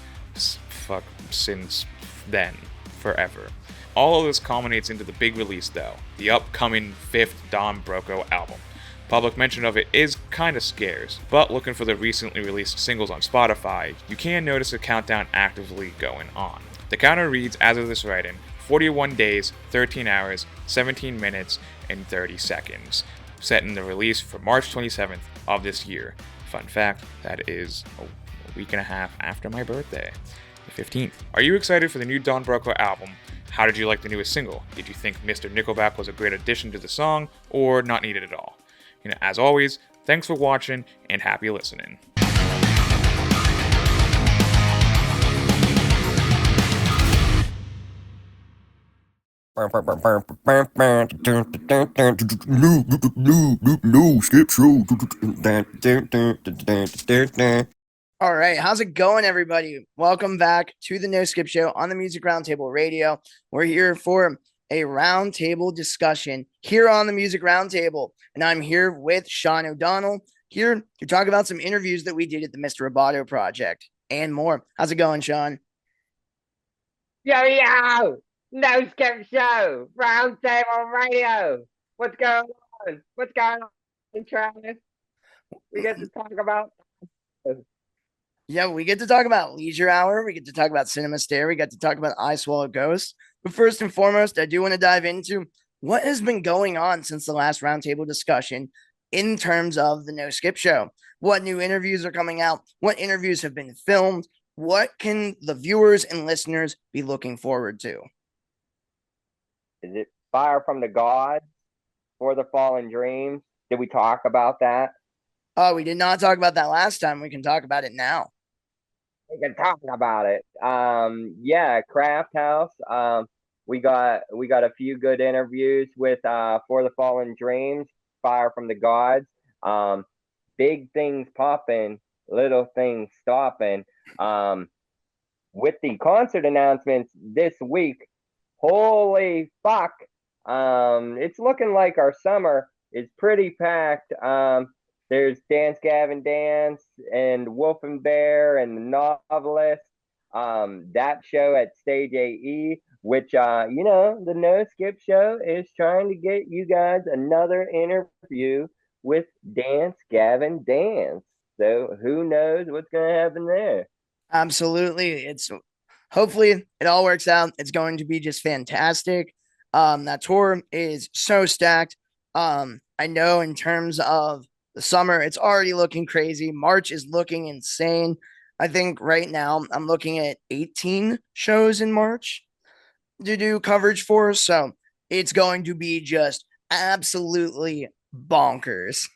since then, forever. All of this culminates into the big release, though, the upcoming 5th Don Broco album. Public mention of it is kinda scarce, but looking for the recently released singles on Spotify, you can notice a countdown actively going on. The counter reads, as of this writing, 41 days, 13 hours, 17 minutes, and 30 seconds, setting the release for March 27th of this year. Fun fact, that is a week and a half after my birthday, the 15th. Are you excited for the new Don Broco album? How did you like the newest single? Did you think Mr. Nickelback was a great addition to the song, or not needed at all? As always, thanks for watching, and happy listening. No skip show. All right, how's it going, everybody? Welcome back to the No Skip Show on the Music Roundtable Radio. We're here for a roundtable discussion here on the Music Roundtable, and I'm here with Sean O'Donnell here to talk about some interviews that we did at the Mr. Roboto Project and more. How's it going, Sean? Yo, No Skip Show, Roundtable Radio. What's going on? What's going on, Travis? We get to talk about. Yeah, we get to talk about Leisure Hour. We get to talk about Cinema Stare. We get to talk about I Swallow Ghost. But first and foremost, I do want to dive into what has been going on since the last roundtable discussion in terms of the No Skip Show. What new interviews are coming out? What interviews have been filmed? What can the viewers and listeners be looking forward to? Is it Fire from the Gods for the Fallen Dreams? Did we talk about that? Oh, we did not talk about that last time. We can talk about it now. We can talk about it. Yeah, Craft House. We got a few good interviews with For the Fallen Dreams, Fire from the Gods. Big things popping, little things stopping. With the concert announcements this week, holy fuck. It's looking like our summer is pretty packed. There's Dance Gavin Dance and Wolf and Bear and The Novelist. That show at Stage AE, which the No Skip Show is trying to get you guys another interview with Dance Gavin Dance. So who knows what's gonna happen there? Absolutely. Hopefully it all works out. It's going to be just fantastic. That tour is so stacked. I know in terms of the summer, it's already looking crazy. March is looking insane. I think right now I'm looking at 18 shows in March to do coverage for. So it's going to be just absolutely bonkers.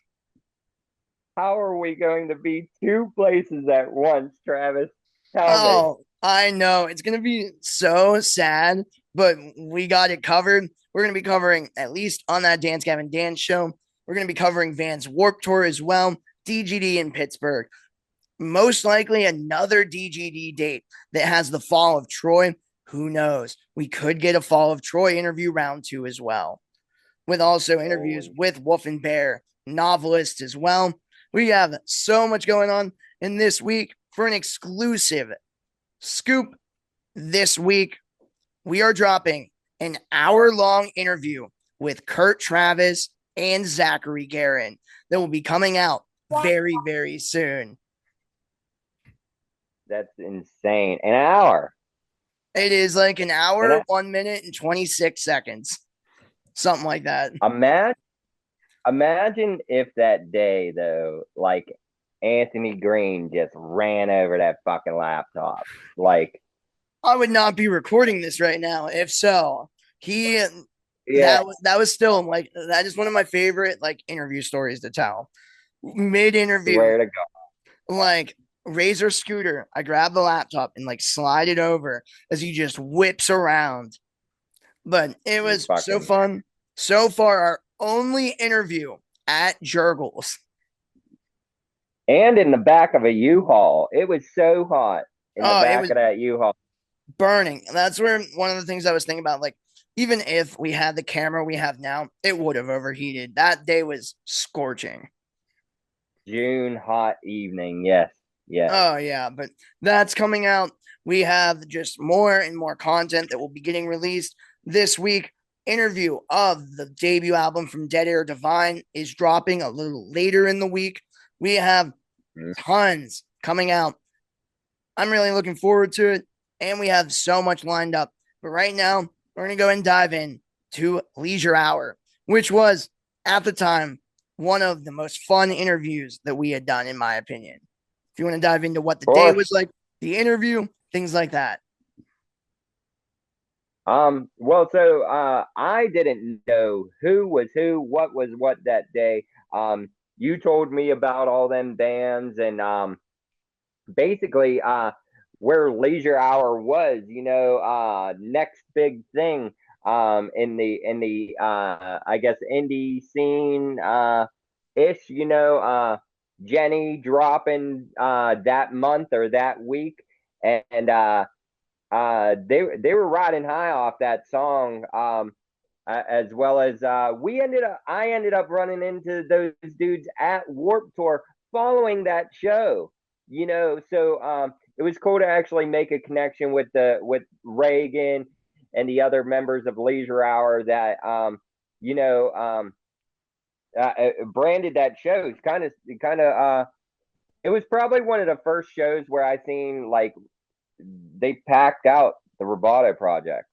How are we going to be two places at once, Travis? Tell me. I know. It's going to be so sad, but we got it covered. We're going to be covering, at least on that Dance Gavin Dance show, we're going to be covering Van's Warped Tour as well, DGD in Pittsburgh. Most likely another DGD date that has the Fall of Troy. Who knows? We could get a Fall of Troy interview round 2 as well, with also interviews with Wolf and Bear, Novelist as well. We have so much going on in this week. For an exclusive scoop this week, we are dropping an hour-long interview with Kurt Travis and Zachary Guerin that will be coming out very, very soon. That's insane. An hour. It is like an And hour, 1 minute, and 26 seconds. Something like that. imagine if that day though, like Anthony Green just ran over that fucking laptop. Like, I would not be recording this right now. If so, he yeah, that was still like that is one of my favorite like interview stories to tell. Mid interview, swear to God. like Razor scooter, I grab the laptop and like slide it over as he just whips around. But it You was so fucking fun. So far, our only interview at Jurgles. and in the back of a U-Haul. It was so hot in the Oh, it back was of that U-Haul. burning. That's where one of the things I was thinking about, like, even if we had the camera we have now, it would have overheated. That day was scorching. June hot evening. Yes. Yes. Oh, yeah, but that's coming out. We have just more and more content that will be getting released this week. Interview of the debut album from Dead Air Divine is dropping a little later in the week. We have tons coming out. I'm really looking forward to it, and we have so much lined up. But right now, we're going to go and dive in to Leisure Hour, which was, at the time, one of the most fun interviews that we had done, in my opinion. If you want to dive into what the day was like, the interview, things like that. Well, so I didn't know who was who, what was what that day. You told me about all them bands and basically where Leisure Hour was, next big thing in the I guess indie scene ish, Jenny dropping that month or that week, and they were riding high off that song, as well as I ended up running into those dudes at Warp Tour following that show. So it was cool to actually make a connection with Reagan and the other members of Leisure Hour that you know branded that show. It's kind of it was probably one of the first shows where I seen like they packed out the Roboto project.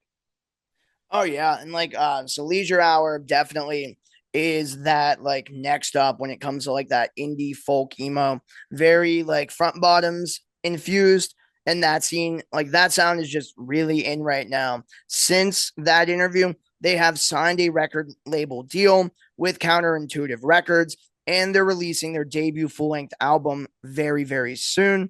Oh yeah, and like so Leisure Hour definitely is that like next up when it comes to like that indie folk emo, very like front bottoms infused, and that scene like that sound is just really in right now. Since that interview, they have signed a record label deal with Counterintuitive Records, and they're releasing their debut full-length album very soon.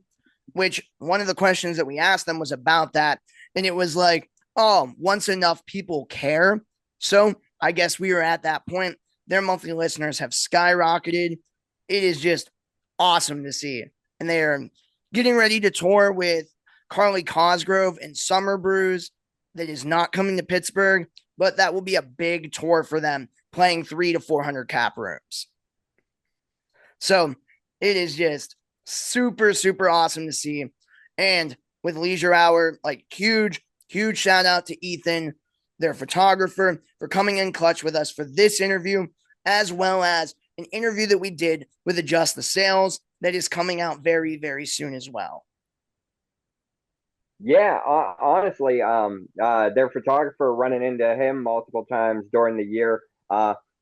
Which one of the questions that we asked them was about that, and it was like, oh, once enough people care. So I guess we were at that point. Their monthly listeners have skyrocketed. It is just awesome to see. And they are getting ready to tour with Carly Cosgrove and Summer Brews. That is not coming to Pittsburgh, but that will be a big tour for them, playing 300 to 400 cap rooms. So it is just super awesome to see. And with Leisure Hour, like huge shout out to Ethan, their photographer, for coming in clutch with us for this interview, as well as an interview that we did with Adjust the Sales that is coming out very soon as well. Yeah, honestly, their photographer running into him multiple times during the year.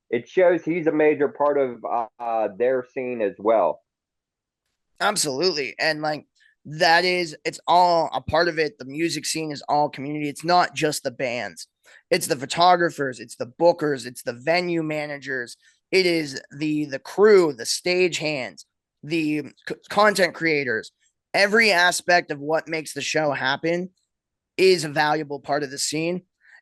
It shows he's a major part of their scene as well. Absolutely. And like it's all a part of it. The music scene is all community. It's not just the bands, it's the photographers, it's the bookers, it's the venue managers, it is the crew, the stage hands, the content creators. Every aspect of what makes the show happen is a valuable part of the scene,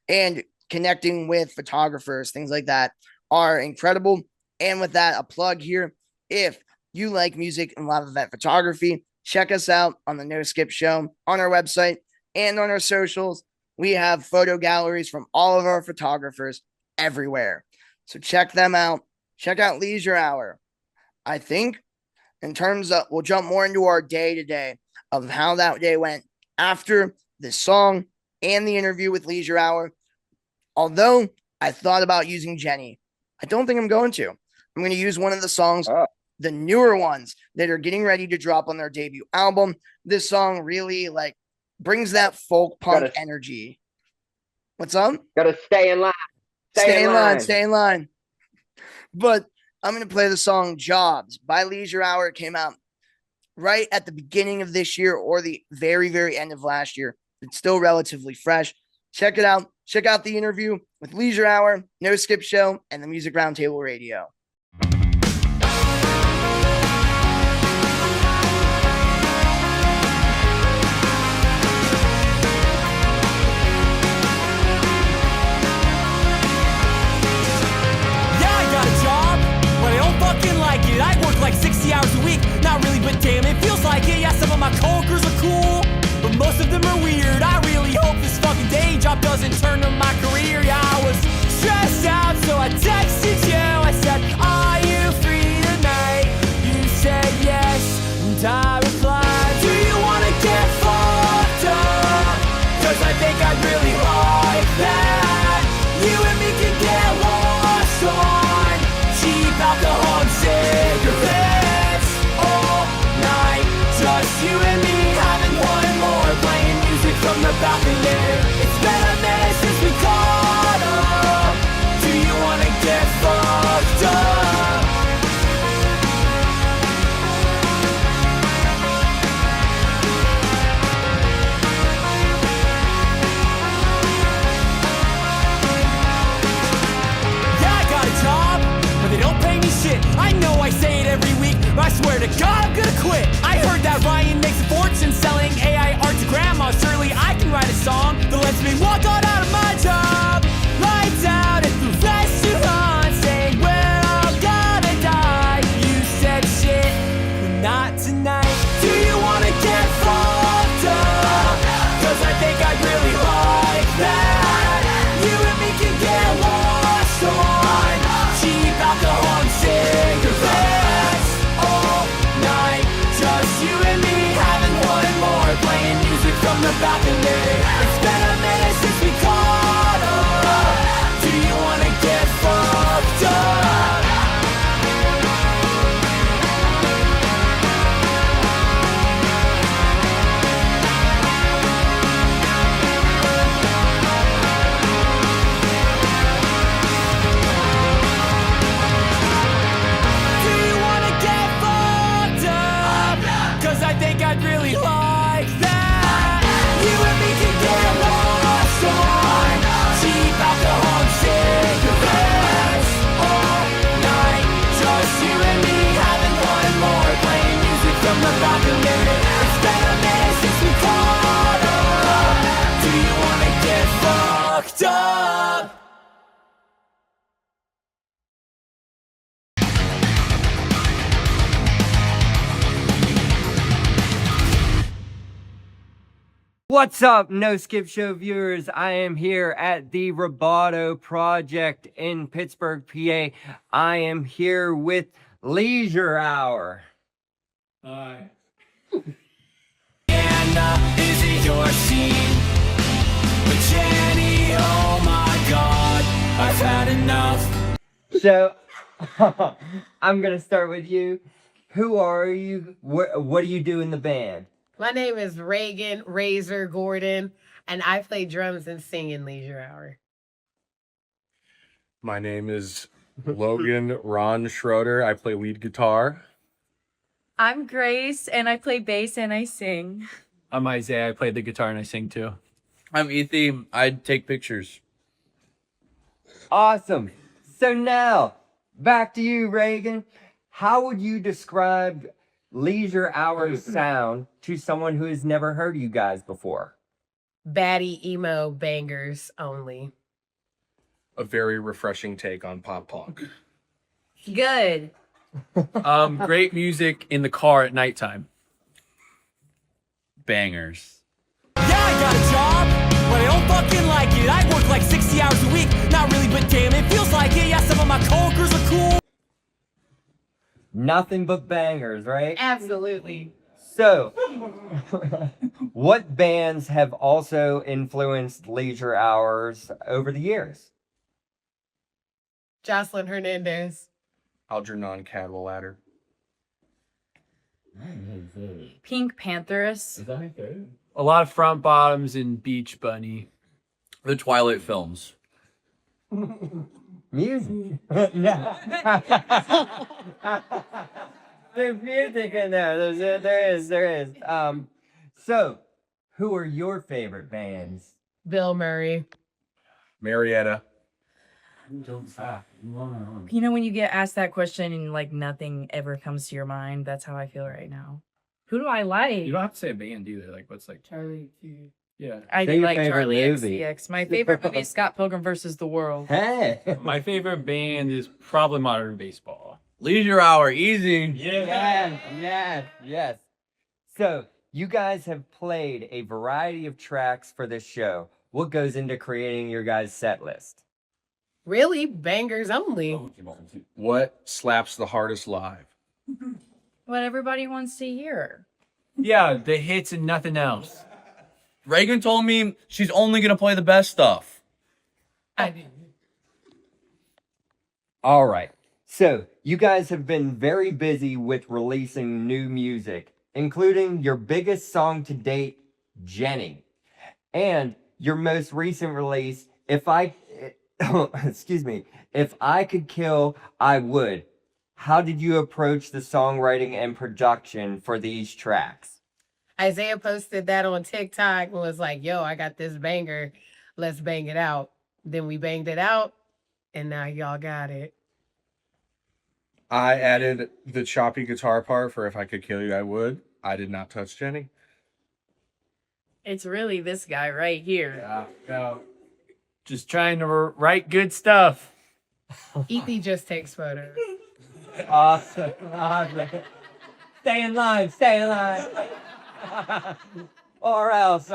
and connecting with photographers, things like that, are incredible. And with that, a plug here: if you like music and live event photography, check us out on the No Skip Show on our website and on our socials. We have photo galleries from all of our photographers everywhere. So check them out. Check out Leisure Hour. I think in terms of, we'll jump more into our day today of how that day went after this song and the interview with Leisure Hour. Although I thought about using Jenny, I don't think I'm going to. I'm going to use one of the songs, the newer ones that are getting ready to drop on their debut album. This song really like brings that folk punk Gotta- energy. What's up? Gotta stay in line. Stay in line. Stay in line. But I'm going to play the song Jobs by Leisure Hour. It came out right at the beginning of this year or the very, very end of last year. It's still relatively fresh. Check it out. Check out the interview with Leisure Hour, No Skip Show, and the Music Roundtable Radio. Like it. I work like 60 hours a week, not really, but damn, it feels like it. Yeah, some of my coworkers are cool, but most of them are weird. I really hope this fucking day job doesn't turn to my career. Yeah, I was stressed out, so I texted you. I said, are you free tonight? You said yes, and I replied, do you wanna get fucked up? Cause I think I'd really like that. You and me can get lost on cheap alcohol and cigarettes all night. Just you and me having one more, playing music from the balcony. It's been a minute since we caught up. Do you wanna get fucked up? Yeah, I got a job, but they don't pay me shit. I know I say it every week, but I swear to God I'm gonna quit. I heard that Ryan makes a fortune selling AI art to grandma. Surely I can write a song that lets me walk on out of my job. Lights out at the restaurant, saying we're all gonna die. You said shit, but not tonight. Do you wanna get fucked up? Cause I think I'd really like that. You and me can get lost on cheap alcohol and cigarettes all night. Just you and me having one more, playing music from the balcony. It's been a minute since we caught up. Do you wanna get fucked up? Do you wanna get fucked up? Cause I think I'd really like that. You and me can get lost on cheap alcohol and cigarettes all night. Just you and me having one more, playing music from the balcony. It's been a minute since we caught up. Do you wanna get fucked up? What's up, No Skip Show viewers? I am here at the Roboto Project in Pittsburgh, PA. I am here with Leisure Hour. Hi. And is it your scene? But Jenny, oh my God, I've had enough. So, I'm going to start with you. Who are you? What do you do in the band? My name is Reagan Razor Gordon, and I play drums and sing in Leisure Hour. My name is Logan Ron Schroeder. I play lead guitar. I'm Grace, and I play bass and I sing. I'm Isaiah. I play the guitar and I sing too. I'm Ethy. I take pictures. Awesome. So now, back to you, Reagan. How would you describe Leisure Hour's sound to someone who has never heard you guys before? Baddie emo bangers only. A very refreshing take on pop punk. Good. Great music in the car at nighttime. Bangers. Yeah, I got a job, but I don't fucking like it. I work like 60 hours a week, not really, but damn, it feels like it. Yeah, some of my coworkers are cool. Nothing but bangers, right? Absolutely. So, what bands have also influenced Leisure Hours over the years? Jocelyn Hernandez. Algernon Cadwallader. Pink Panthers. Is that my third? A lot of Front Bottoms and Beach Bunny. The Twilight films. Music. Yeah. There's music in there. There is. So, who are your favorite bands? Bill Murray. Marietta. You know, when you get asked that question and like nothing ever comes to your mind, that's how I feel right now. Who do I like? You don't have to say a band either. Like, what's like Charlie. Yeah. I Say do your like favorite Charlie movie. XCX. My favorite movie is Scott Pilgrim versus the World. Hey. My favorite band is probably Modern Baseball. Leisure Hour, easy. Yes. So, you guys have played a variety of tracks for this show. What goes into creating your guys' set list? Really? Bangers only. What slaps the hardest live? What everybody wants to hear. Yeah, the hits and nothing else. Reagan told me she's only gonna play the best stuff. All right. So, you guys have been very busy with releasing new music, including your biggest song to date, Jenny, and your most recent release, If I Could Kill, I Would. How did you approach the songwriting and production for these tracks? Isaiah posted that on TikTok and was like, yo, I got this banger. Let's bang it out. Then we banged it out, and now y'all got it. I added the choppy guitar part for If I Could Kill You, I Would. I did not touch Jenny. It's really this guy right here. Yeah. Just trying to write good stuff. Ethy just takes photos. Awesome. Stay in line. or else.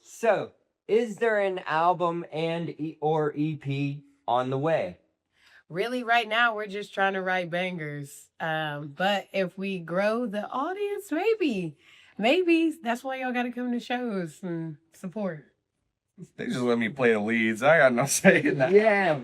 So, is there an album or EP on the way? Really, right now, we're just trying to write bangers. But if we grow the audience, maybe that's why y'all got to come to shows and support. They just let me play the leads. I got no say in that. Yeah.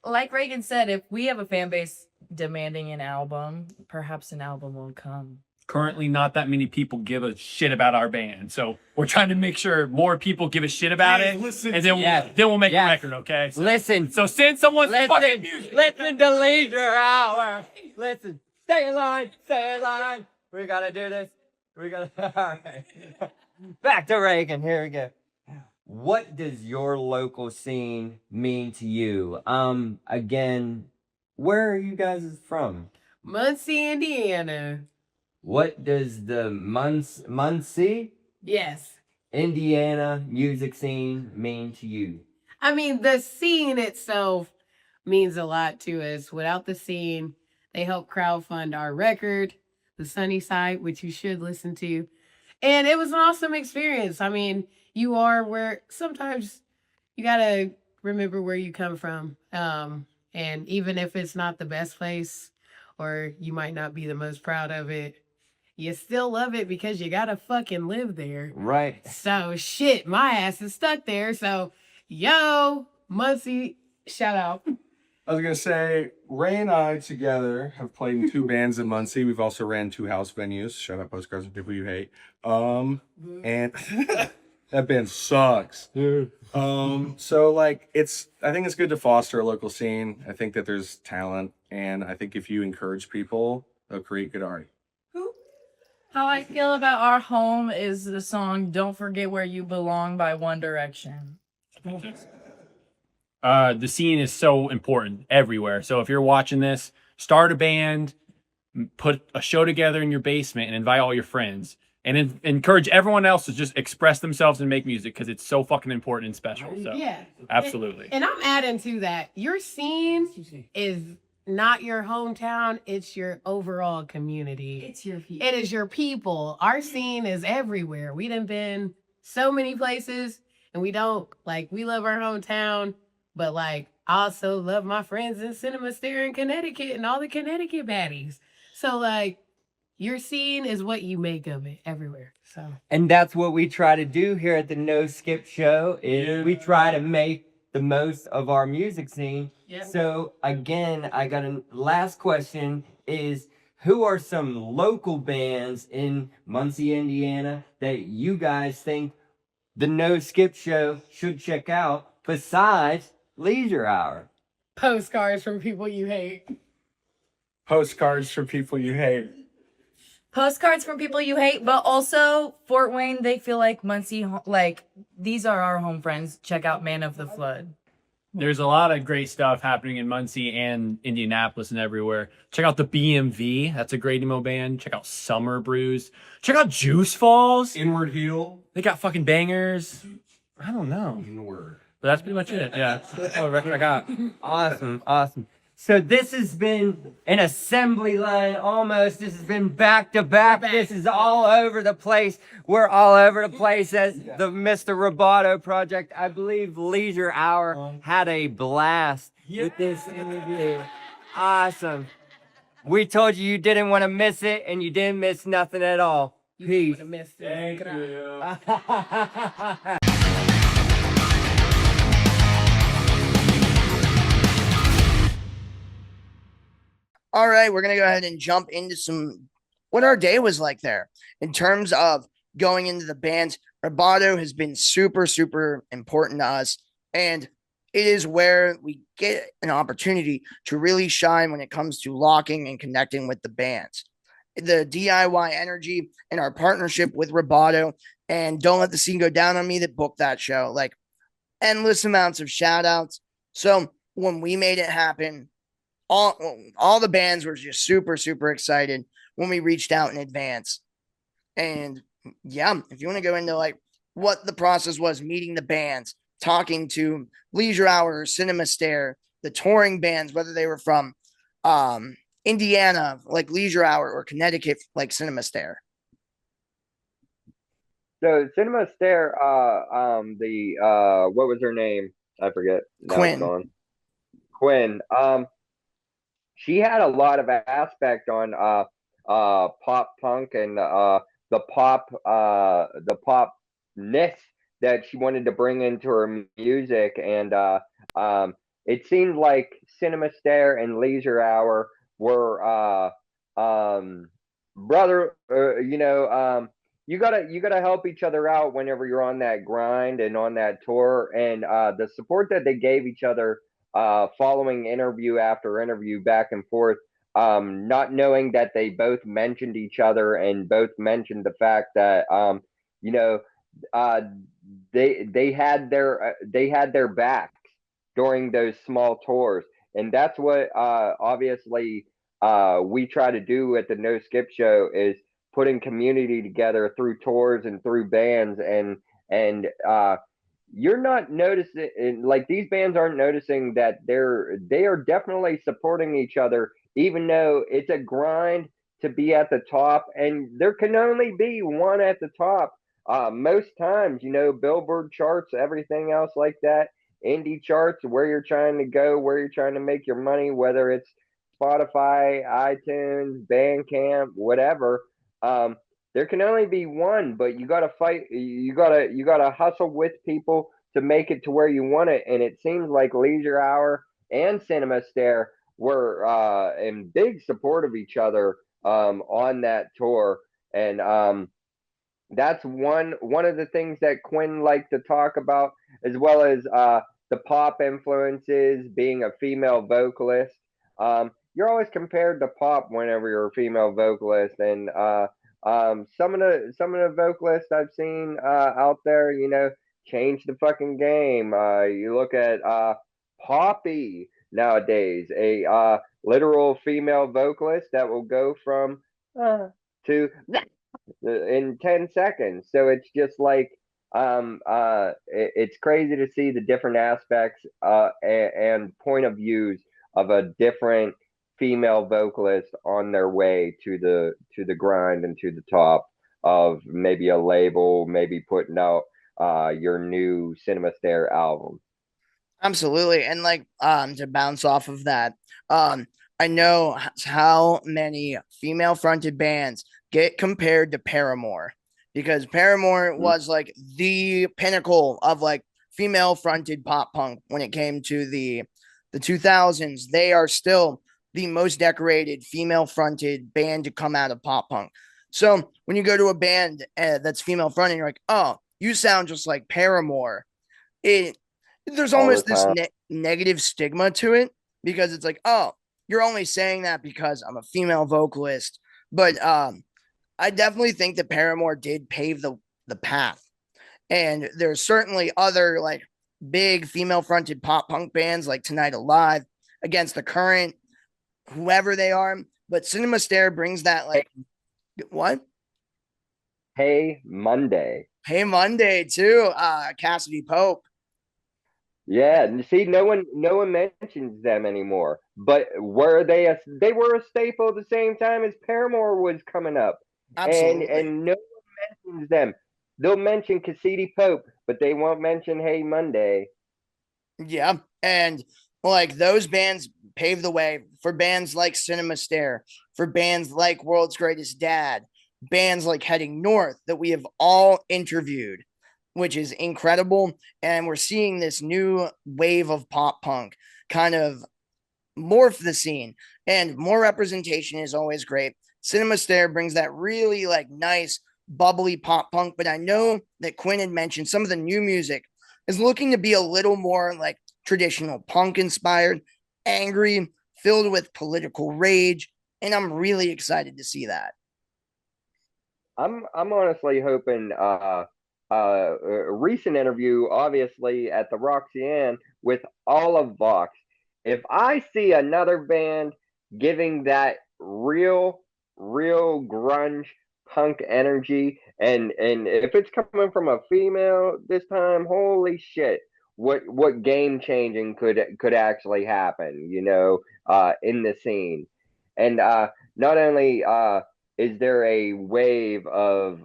Like Reagan said, if we have a fan base demanding an album, perhaps an album will come. Currently, not that many people give a shit about our band, so we're trying to make sure more people give a shit about it, and then we'll make a record, okay? So send someone's fucking music. Listen to Leisure Hour. Listen. Stay in line. We gotta do this. All right. Back to Reagan. Here we go. What does your local scene mean to you? Again, where are you guys from? Muncie, Indiana. What does the Muncie, Yes. Indiana music scene mean to you? I mean, the scene itself means a lot to us. Without the scene, they help crowdfund our record, The Sunny Side, which you should listen to. And it was an awesome experience. I mean, you are where sometimes you got to remember where you come from. And even if it's not the best place or you might not be the most proud of it, you still love it because you got to fucking live there. Right. So shit, my ass is stuck there. So, yo, Muncie, shout out. I was going to say, Ray and I together have played in 2 bands in Muncie. We've also ran 2 house venues. Shout out Postcards and People You Hate. And that band sucks. So like, I think it's good to foster a local scene. I think that there's talent. And I think if you encourage people, they'll create good art. How I feel about our home is the song Don't Forget Where You Belong by One Direction. The scene is so important everywhere. So if you're watching this, start a band, put a show together in your basement and invite all your friends. And encourage everyone else to just express themselves and make music because it's so fucking important and special. So, Yeah. absolutely. And I'm adding to that. Your scene is not your hometown. It's your overall community. It's your people. It is your people. Our scene is everywhere. We done been so many places and we love our hometown, but like, I also love my friends in Cinema Stair in Connecticut and all the Connecticut baddies. So like, your scene is what you make of it everywhere. So, and that's what we try to do here at the No Skip Show. We try to make the most of our music scene. Yeah. So again, I got a last question: is who are some local bands in Muncie, Indiana that you guys think the No Skip Show should check out besides Leisure Hour? Postcards from people you hate. Postcards for people you hate. Postcards from people you hate, but also Fort Wayne, they feel like Muncie, like, these are our home friends. Check out Man of the Flood. There's a lot of great stuff happening in Muncie and Indianapolis and everywhere. Check out the BMV. That's a great emo band. Check out Summer Brews. Check out Juice Falls. Inward Heel. They got fucking bangers. I don't know. Inward. But that's pretty much it. Yeah. That's all the record I got. Awesome. So this has been an assembly line almost. This has been back to back. This is all over the place. We're all over the place as the Mr. Roboto Project. I believe Leisure Hour had a blast with this interview. Awesome. We told you you didn't want to miss it, and you didn't miss nothing at all. Peace. Thank you. All right, we're going to go ahead and jump into what our day was like there in terms of going into the bands. Roboto has been super, super important to us, and it is where we get an opportunity to really shine when it comes to locking and connecting with the bands. The DIY energy and our partnership with Roboto and Don't Let the Scene Go Down on Me that booked that show, like endless amounts of shout outs. So when we made it happen, all the bands were just super, super excited when we reached out in advance. And yeah, if you want to go into like what the process was, meeting the bands, talking to Leisure Hour, Cinema Stare, the touring bands, whether they were from Indiana, like Leisure Hour, or Connecticut, like Cinema Stare. So Cinema Stare, what was her name? I forget. Quinn. She had a lot of aspect on pop punk and the popness that she wanted to bring into her music, and it seemed like Cinema Stare and Leisure Hour were brother. You gotta help each other out whenever you're on that grind and on that tour, and the support that they gave each other. Following interview after interview back and forth, not knowing that they both mentioned each other and both mentioned the fact that they had their backs during those small tours, and that's what obviously we try to do at the No Skip Show, is putting community together through tours and through bands, and you're not noticing, like, these bands aren't noticing that they are definitely supporting each other, even though it's a grind to be at the top, and there can only be one at the top. Most times, Billboard charts, everything else like that, indie charts, where you're trying to go, where you're trying to make your money, whether it's Spotify, iTunes, Bandcamp, whatever. There can only be one, but you got to fight. You got to hustle with people to make it to where you want it. And it seems like Leisure Hour and Cinema Stare were in big support of each other on that tour. And that's one of the things that Quinn liked to talk about, as well as the pop influences, being a female vocalist. You're always compared to pop whenever you're a female vocalist, and some of the vocalists I've seen out there, change the fucking game. You look at Poppy nowadays, a literal female vocalist that will go from to in 10 seconds. So it's just like it's crazy to see the different aspects and point of views of a different female vocalist on their way to the grind and to the top of maybe a label, maybe putting out your new Cinema Stare album. Absolutely. And like to bounce off of that, I know how many female fronted bands get compared to Paramore, because Paramore was like the pinnacle of like female fronted pop punk when it came to the 2000s. They are still the most decorated female-fronted band to come out of pop punk. So when you go to a band that's female-fronted, you're like, oh, you sound just like Paramore. There's almost this negative stigma to it because it's like, oh, you're only saying that because I'm a female vocalist. But I definitely think that Paramore did pave the path. And there's certainly other like big female-fronted pop punk bands like Tonight Alive, Against the Current, whoever they are. But Cinema Stare brings that like, what? Hey Monday. Hey Monday too. Cassidy Pope. Yeah, and see, no one mentions them anymore. But were they were a staple at the same time as Paramore was coming up. Absolutely. And no one mentions them. They'll mention Cassidy Pope, but they won't mention Hey Monday. Yeah, and like those bands paved the way for bands like Cinema Stare, for bands like World's Greatest Dad, bands like Heading North that we have all interviewed, which is incredible. And we're seeing this new wave of pop punk kind of morph the scene, and more representation is always great. Cinema Stare brings that really like nice bubbly pop punk, but I know that Quinn had mentioned some of the new music is looking to be a little more like traditional punk inspired, angry, filled with political rage, and I'm really excited to see that. I'm honestly hoping a recent interview, obviously at the Roxanne with all of Vox. If I see another band giving that real grunge punk energy, and if it's coming from a female this time, holy shit, what game changing could actually happen, in the scene. And not only is there a wave of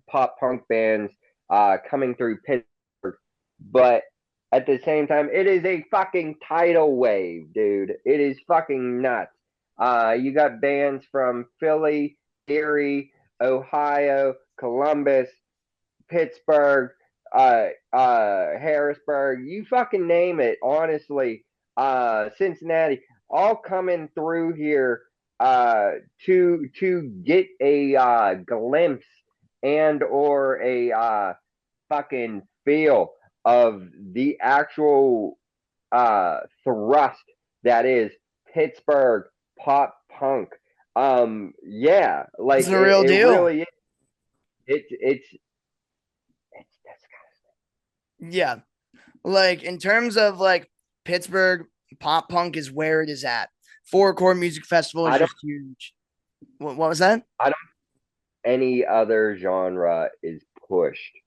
pop punk bands coming through Pittsburgh, but at the same time, it is a fucking tidal wave, dude. It is fucking nuts. You got bands from Philly, Erie, Ohio, Columbus, Pittsburgh, Harrisburg, you fucking name it, honestly. Cincinnati, all coming through here to get a glimpse and or a fucking feel of the actual thrust that is Pittsburgh pop punk. Yeah, like it's the real deal. Really is. It's disgusting. Yeah, like in terms of like Pittsburgh pop punk is where it is at. Four Core Music Festival is just huge. What was that? I don't. Any other genre is pushed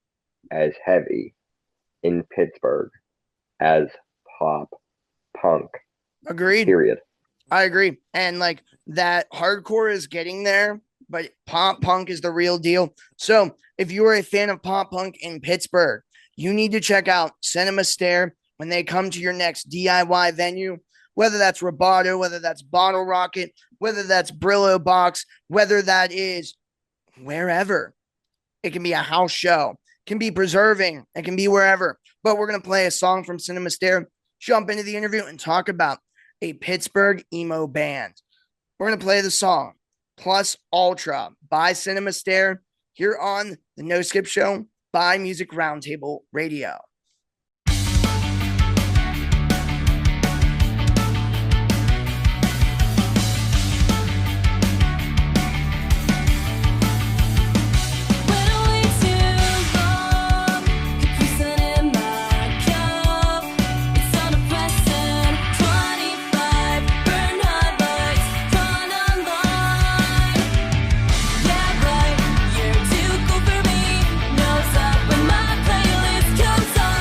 as heavy in Pittsburgh as pop punk. Agreed. Period. I agree. And like that hardcore is getting there, but pop punk is the real deal. So if you are a fan of pop punk in Pittsburgh, you need to check out Cinema Stare when they come to your next DIY venue, whether that's Roboto, whether that's Bottle Rocket, whether that's Brillo Box, whether that is wherever. It can be a house show, it can be Preserving, it can be wherever. But we're going to play a song from Cinema Stare, jump into the interview, and talk about a Pittsburgh emo band. We're going to play the song Plus Ultra by Cinema Stare here on the No Skip Show by Music Roundtable Radio. You're too cool for me. Knows up when my playlist comes on.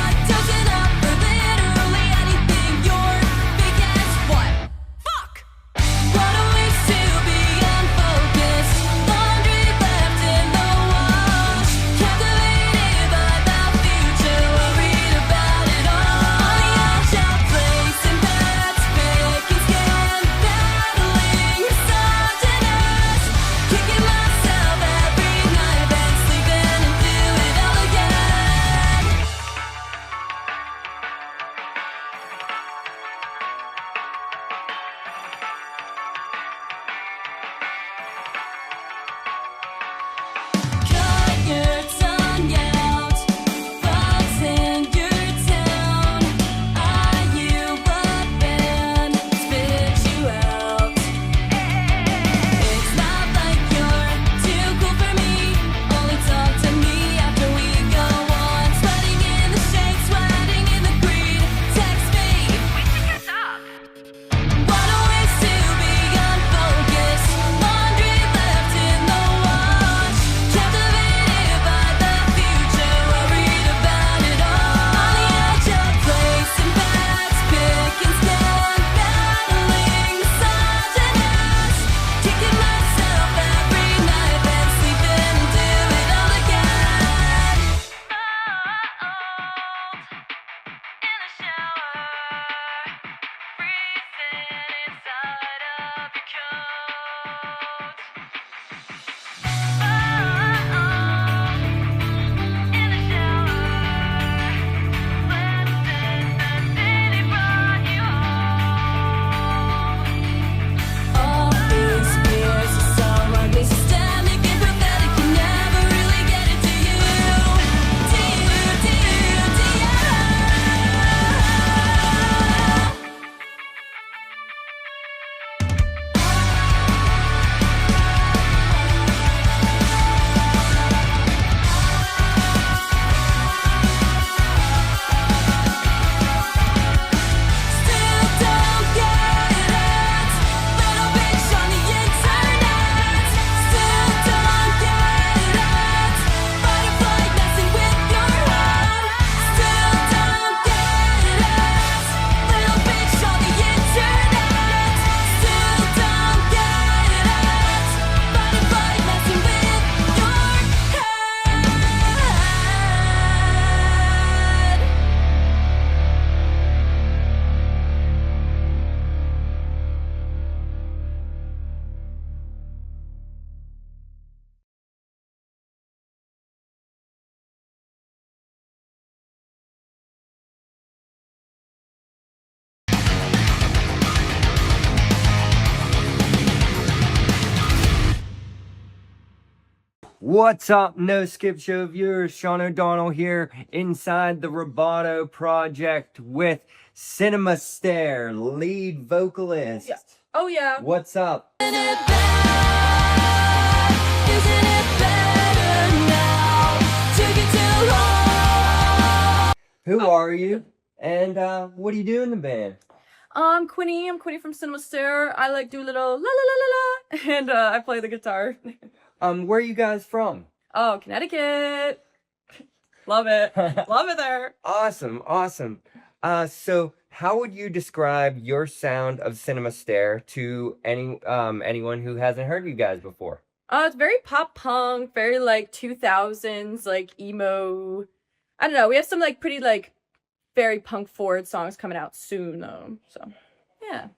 What's up, No Skip Show viewers? Sean O'Donnell here inside the Roboto Project with Cinema Stare, lead vocalist. Yeah. Oh yeah. What's up? Who are you? And what do you do in the band? I'm Quinny from Cinema Stare. I like do a little la la la la la, and I play the guitar. Where are you guys from? Oh, Connecticut. Love it. Love it there. Awesome, awesome. So how would you describe your sound of Cinema Stare to anyone who hasn't heard you guys before? It's very pop punk, very like 2000s, like emo. I don't know. We have some like pretty like very punk forward songs coming out soon though. So yeah.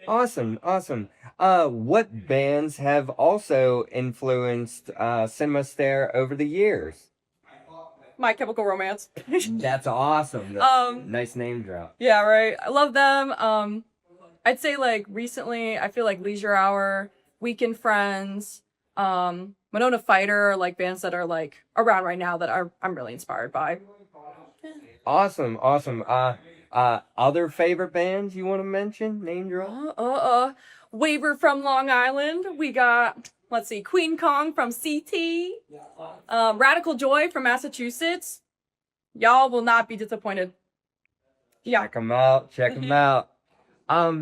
Awesome, awesome. What bands have also influenced Cinema Stare over the years? My Chemical Romance. That's awesome. Nice name drop. Yeah, right. I love them. I'd say like recently, I feel like Leisure Hour, Weekend Friends, Winona Fighter are like bands that are like around right now that I'm really inspired by. Awesome, awesome. Other favorite bands you want to mention? Name drop? Waver from Long Island. We got, let's see, Queen Kong from CT. Radical Joy from Massachusetts. Y'all will not be disappointed. Yeah. Check them out. Check them out.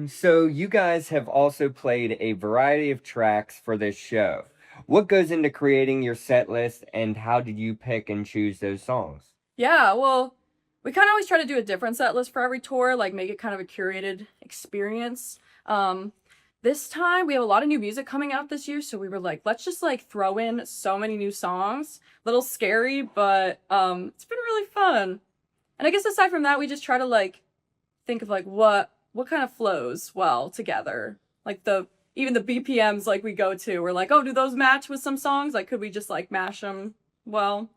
So you guys have also played a variety of tracks for this show. What goes into creating your set list, and how did you pick and choose those songs? Yeah, well, we kind of always try to do a different set list for every tour, like make it kind of a curated experience. This time we have a lot of new music coming out this year, so we were like, let's just like throw in so many new songs. A little scary, but it's been really fun. And I guess aside from that, we just try to like think of like what kind of flows well together. Like even the BPMs like we go to, we're like, oh, do those match with some songs? Like, could we just like mash them well?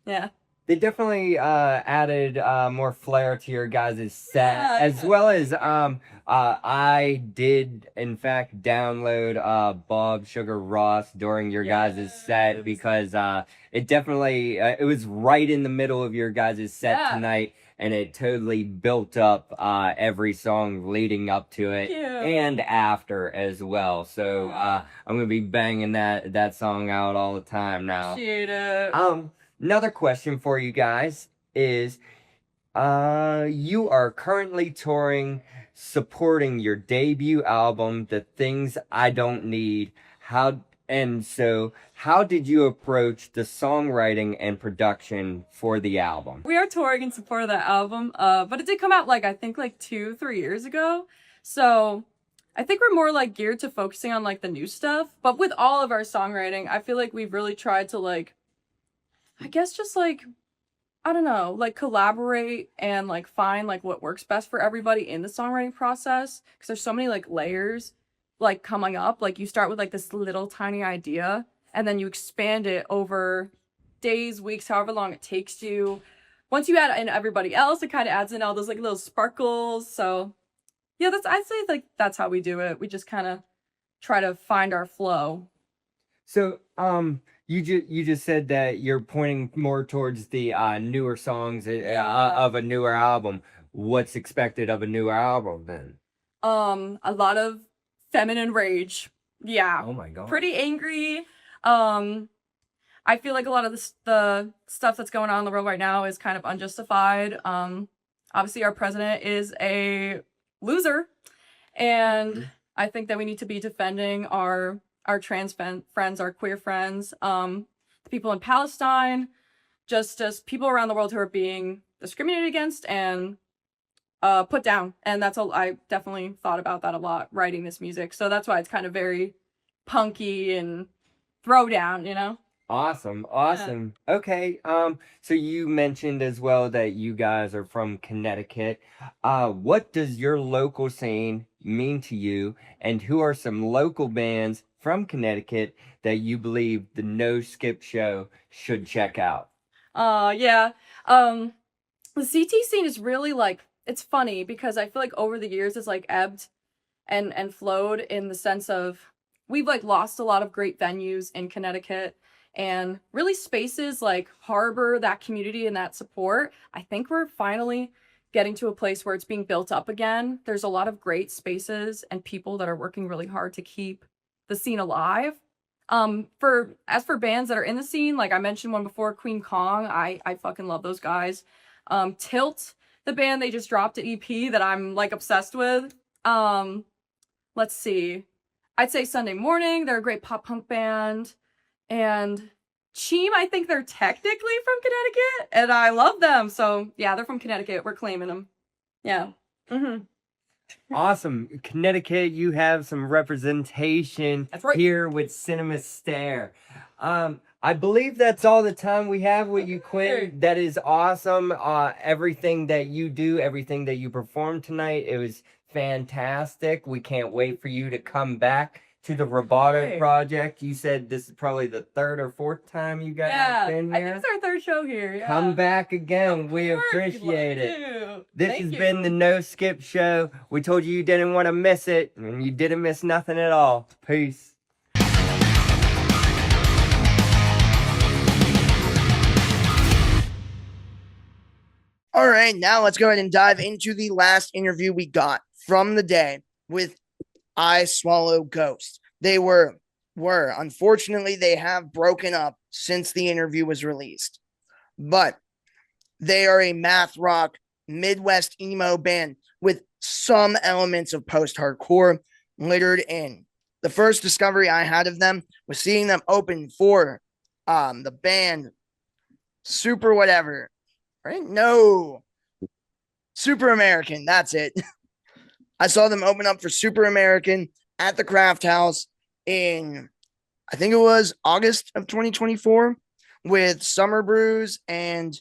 Yeah. They definitely added more flair to your guys' set, as well as I did, in fact, download Bob Sugar Ross during your guys' set because it definitely, it was right in the middle of your guys' set tonight, and it totally built up every song leading up to it and after as well. So I'm going to be banging that song out all the time now. Appreciate it. Another question for you guys is, you are currently touring, supporting your debut album, The Things I Don't Need. How did you approach the songwriting and production for the album? We are touring in support of that album, but it did come out like, I think like 2-3 years ago. So I think we're more like geared to focusing on like the new stuff. But with all of our songwriting, I feel like we've really tried to like, I guess just like, I don't know, like collaborate and like find like what works best for everybody in the songwriting process. Because there's so many like layers like coming up. Like you start with like this little tiny idea and then you expand it over days, weeks, however long it takes you. Once you add in everybody else, it kind of adds in all those like little sparkles. So yeah, I'd say like that's how we do it. We just kind of try to find our flow. So, you just said that you're pointing more towards the newer songs of a newer album. What's expected of a newer album then? A lot of feminine rage. Yeah. Oh my god. Pretty angry. I feel like a lot of the stuff that's going on in the world right now is kind of unjustified. Obviously our president is a loser, and I think that we need to be defending our trans friends, our queer friends, the people in Palestine, just people around the world who are being discriminated against and put down. And I definitely thought about that a lot writing this music. So that's why it's kind of very punky and throwdown, you know? Awesome. Yeah. Okay, so you mentioned as well that you guys are from Connecticut. What does your local scene mean to you, and who are some local bands from Connecticut that you believe the No Skip Show should check out? Yeah. The CT scene is really like, it's funny because I feel like over the years it's like ebbed and flowed in the sense of we've like lost a lot of great venues in Connecticut, and really spaces like harbor that community and that support. I think we're finally getting to a place where it's being built up again. There's a lot of great spaces and people that are working really hard to keep the scene alive. For bands that are in the scene, like I mentioned one before, Queen Kong, I fucking love those guys. Tilt, the band, they just dropped an EP that I'm like obsessed with. Let's see. I'd say Sunday Morning, they're a great pop punk band. And Cheem, I think they're technically from Connecticut, and I love them. So yeah, they're from Connecticut. We're claiming them. Yeah. Awesome. Connecticut, you have some representation. That's right. Here with Cinema Stare. I believe that's all the time we have with you, Quinn. That is awesome. Everything that you do, everything that you performed tonight, it was fantastic. We can't wait for you to come back to the Roboto Project. You said this is probably the third or fourth time you guys have been here. I think it's our third show here. Yeah. Come back again. We appreciate it. This has been the No Skip Show. We told you didn't want to miss it, and you didn't miss nothing at all. Peace. All right, now let's go ahead and dive into the last interview we got from the day with I Swallow Ghost. They were unfortunately, they have broken up since the interview was released, but they are a math rock Midwest emo band with some elements of post-hardcore littered in. The first discovery I had of them was seeing them open for the band Super whatever, right? No, Super American. That's it. I saw them open up for Super American at the Craft House in, I think it was August of 2024 with Summer Brews, and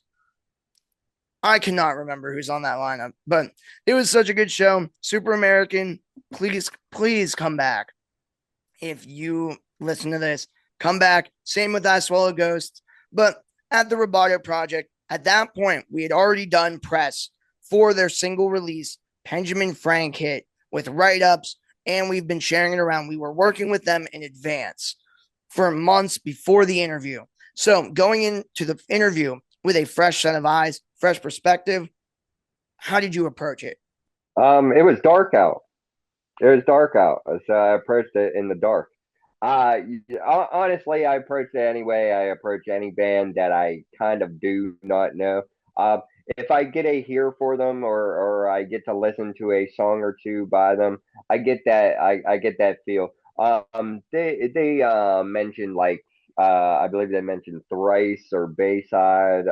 I cannot remember who's on that lineup, but it was such a good show. Super American, please come back. If you listen to this, come back. Same with I Swallow Ghosts, but at the Roboto Project, at that point, we had already done press for their single release, Benjamin Frank hit, with write-ups, and we've been sharing it around. We were working with them in advance for months before the interview. So going into the interview with a fresh set of eyes, fresh perspective, how did you approach it? It was dark out. So I approached it in the dark. Honestly, I approach it anyway. I approach any band that I kind of do not know. If I get a hear for them or I get to listen to a song or two by them, I get that I get that feel. They mentioned like I believe they mentioned Thrice or Bayside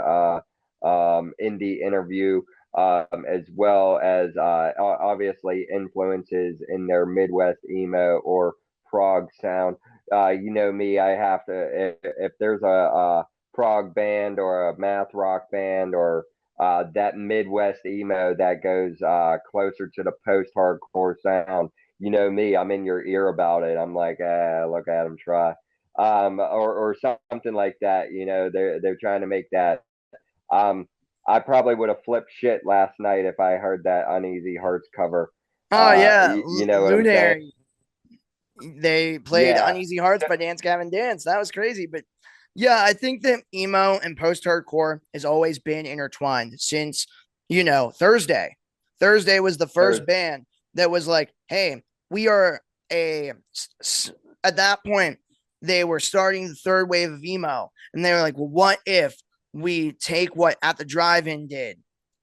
in the interview, as well as obviously influences in their Midwest emo or prog sound. You know me, I have to if there's a prog band or a math rock band or that Midwest emo that goes closer to the post-hardcore sound. You know me, I'm in your ear about it. I'm like, look at them try, or something like that. You know, they're trying to make that. I probably would have flipped shit last night if I heard that Uneasy Hearts cover. Oh yeah, you know what I'm saying? They played Uneasy Hearts by Dance Gavin Dance. That was crazy, but yeah, I think that emo and post-hardcore has always been intertwined since, you know, Thursday. Thursday was the first band that was like, hey, we are at that point, they were starting the third wave of emo. And they were like, well, what if we take what At the Drive-In did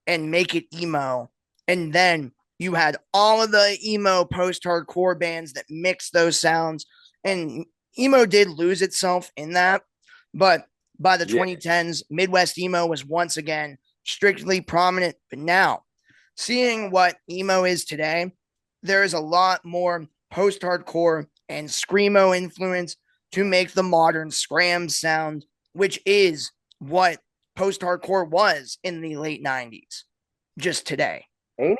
and make it emo? And then you had all of the emo post-hardcore bands that mixed those sounds. And emo did lose itself in that. But by the 2010s, Midwest emo was once again strictly prominent. But now, seeing what emo is today, there is a lot more post-hardcore and screamo influence to make the modern scram sound, which is what post-hardcore was in the late 90s, just today. Ain't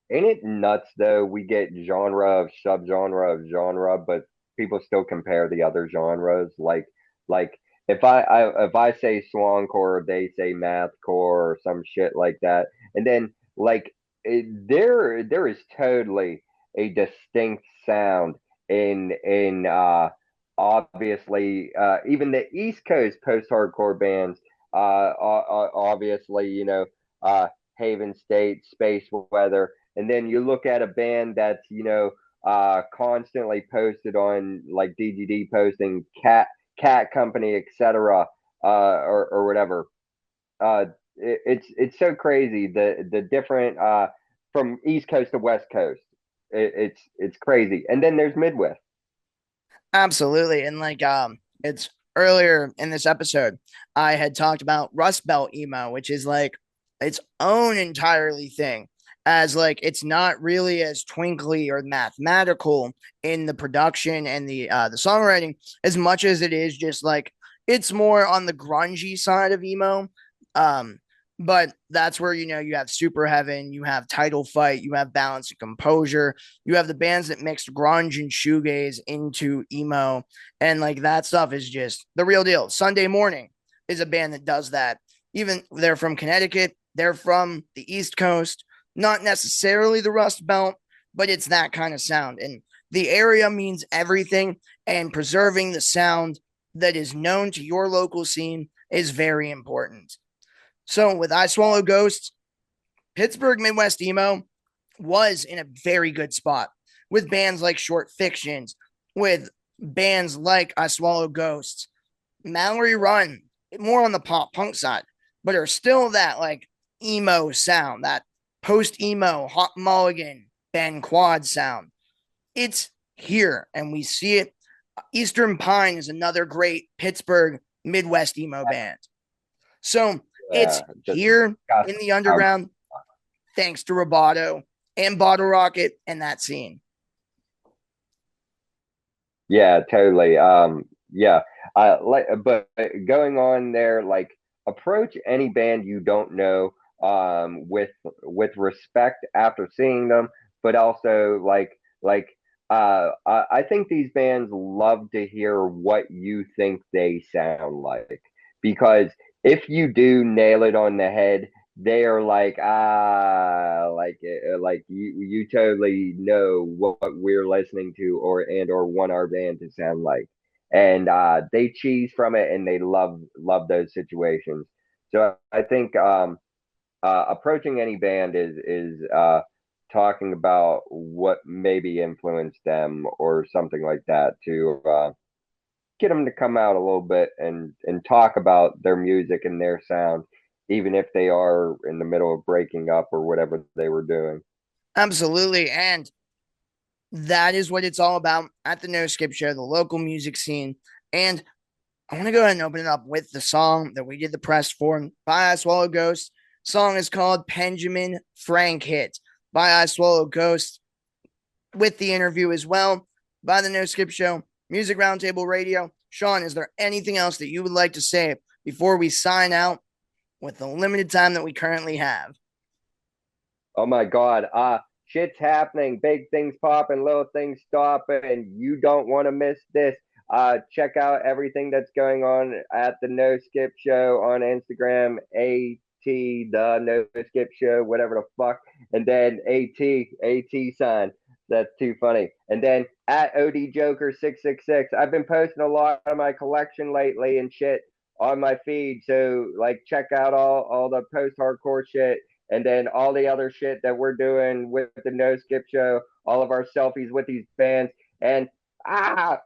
it nuts, though? We get genre of subgenre of genre, but people still compare the other genres. Like if I say swancore, they say mathcore or some shit like that. And then like there is totally a distinct sound in obviously, even the East Coast post-hardcore bands, obviously, Haven State, Space Weather, and then you look at a band that's, constantly posted on like DGD posting, Cat Company, etc., or whatever. It's so crazy the different from East Coast to West Coast. It's crazy, and then there's Midwest. Absolutely. And like it's earlier in this episode, I had talked about Rust Belt emo, which is like its own entirely thing, as like it's not really as twinkly or mathematical in the production and the songwriting as much as it is just like it's more on the grungy side of emo. But that's where, you have Super Heaven, you have Title Fight, you have Balance and Composure, you have the bands that mixed grunge and shoegaze into emo. And like that stuff is just the real deal. Sunday Morning is a band that does that. Even they're from Connecticut, they're from the East Coast, not necessarily the Rust Belt, but it's that kind of sound. And the area means everything, and preserving the sound that is known to your local scene is very important. So with I Swallow Ghosts, Pittsburgh Midwest emo was in a very good spot with bands like Short Fictions, with bands like I Swallow Ghosts, Mallory Run, more on the pop punk side, but are still that like emo sound, that post emo, Hot Mulligan, Ben Quad sound. It's here and we see it. Eastern Pine is another great Pittsburgh Midwest emo band. So it's here in the underground, thanks to Roboto and Bottle Rocket and that scene. Yeah, totally. But going on there, like approach any band you don't know with respect after seeing them, but also I think these bands love to hear what you think they sound like, because if you do nail it on the head, they are like you totally know what we're listening to or want our band to sound like, and they cheese from it and they love those situations. So I think approaching any band is talking about what maybe influenced them or something like that to get them to come out a little bit and talk about their music and their sound, even if they are in the middle of breaking up or whatever they were doing. Absolutely. And that is what it's all about at the No Skip Show, the local music scene. And I want to go ahead and open it up with the song that we did the press for by I Swallow Ghost. Song is called Benjamin Frank Hit by I Swallow Ghost, with the interview as well by the No Skip Show, Music Roundtable Radio. Sean, is there anything else that you would like to say before we sign out with the limited time that we currently have? Oh my God. Shit's happening. Big things popping, little things stopping, and you don't want to miss this. Check out everything that's going on at the No Skip Show on Instagram, the No Skip Show, whatever the fuck, and then AT sign. That's too funny. And then at OD Joker 666. I've been posting a lot of my collection lately and shit on my feed. So like check out all the post hardcore shit, and then all the other shit that we're doing with the No Skip Show, all of our selfies with these bands, and all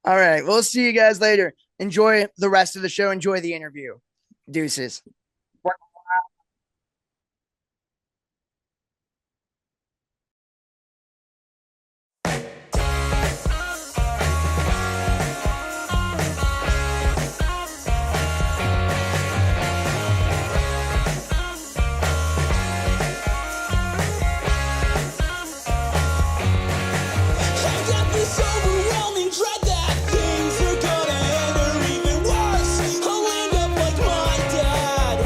right, we'll see you guys later. Enjoy the rest of the show. Enjoy the interview. Deuces. Dread that things are gonna end or even worse. I'll end up like my dad.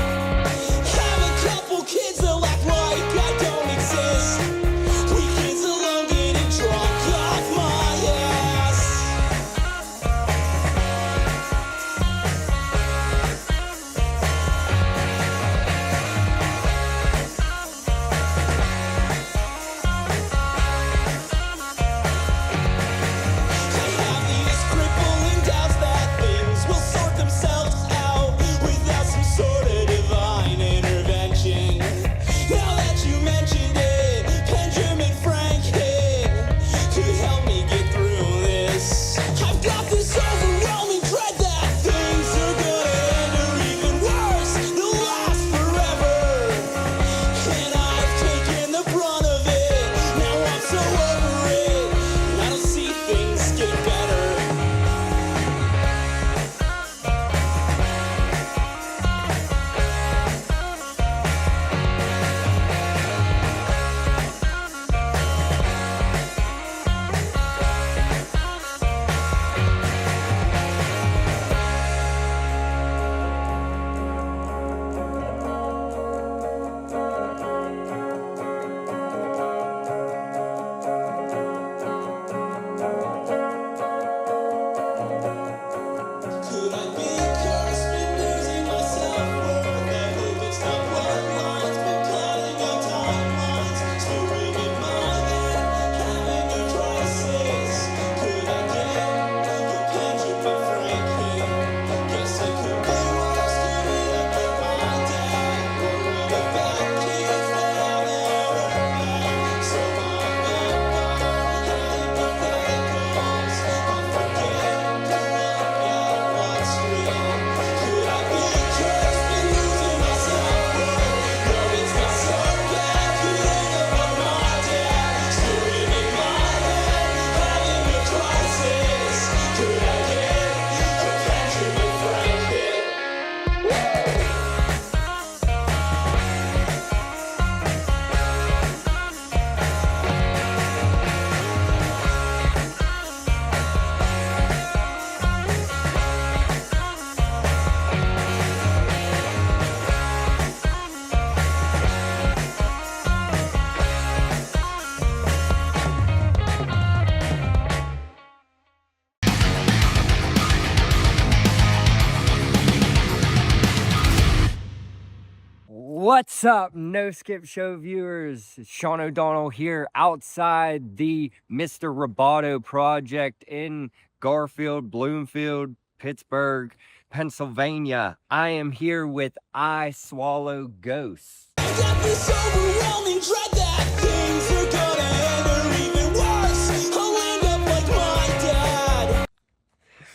What's up, No Skip Show viewers? Sean O'Donnell here outside the Mr. Roboto project in Garfield, Bloomfield, Pittsburgh, Pennsylvania. I am here with I Swallow Ghosts.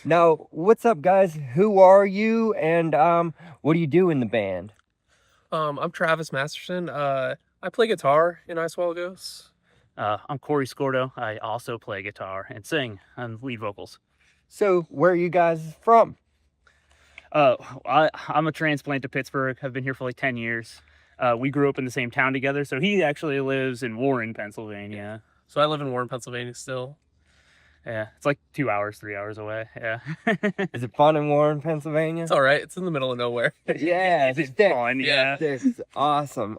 Now, what's up, guys? Who are you, and what do you do in the band? I'm Travis Masterson. I play guitar in I Swallow Ghosts. I'm Corey Scordo. I also play guitar and sing on lead vocals. So, where are you guys from? I'm a transplant to Pittsburgh. I've been here for like 10 years. We grew up in the same town together, so he actually lives in Warren, Pennsylvania. So I live in Warren, Pennsylvania still. Yeah, it's like 2 hours, 3 hours away. Yeah. Is it fun in Warren, Pennsylvania? It's all right. It's in the middle of nowhere. Yeah, it's fun. Yeah. This is awesome.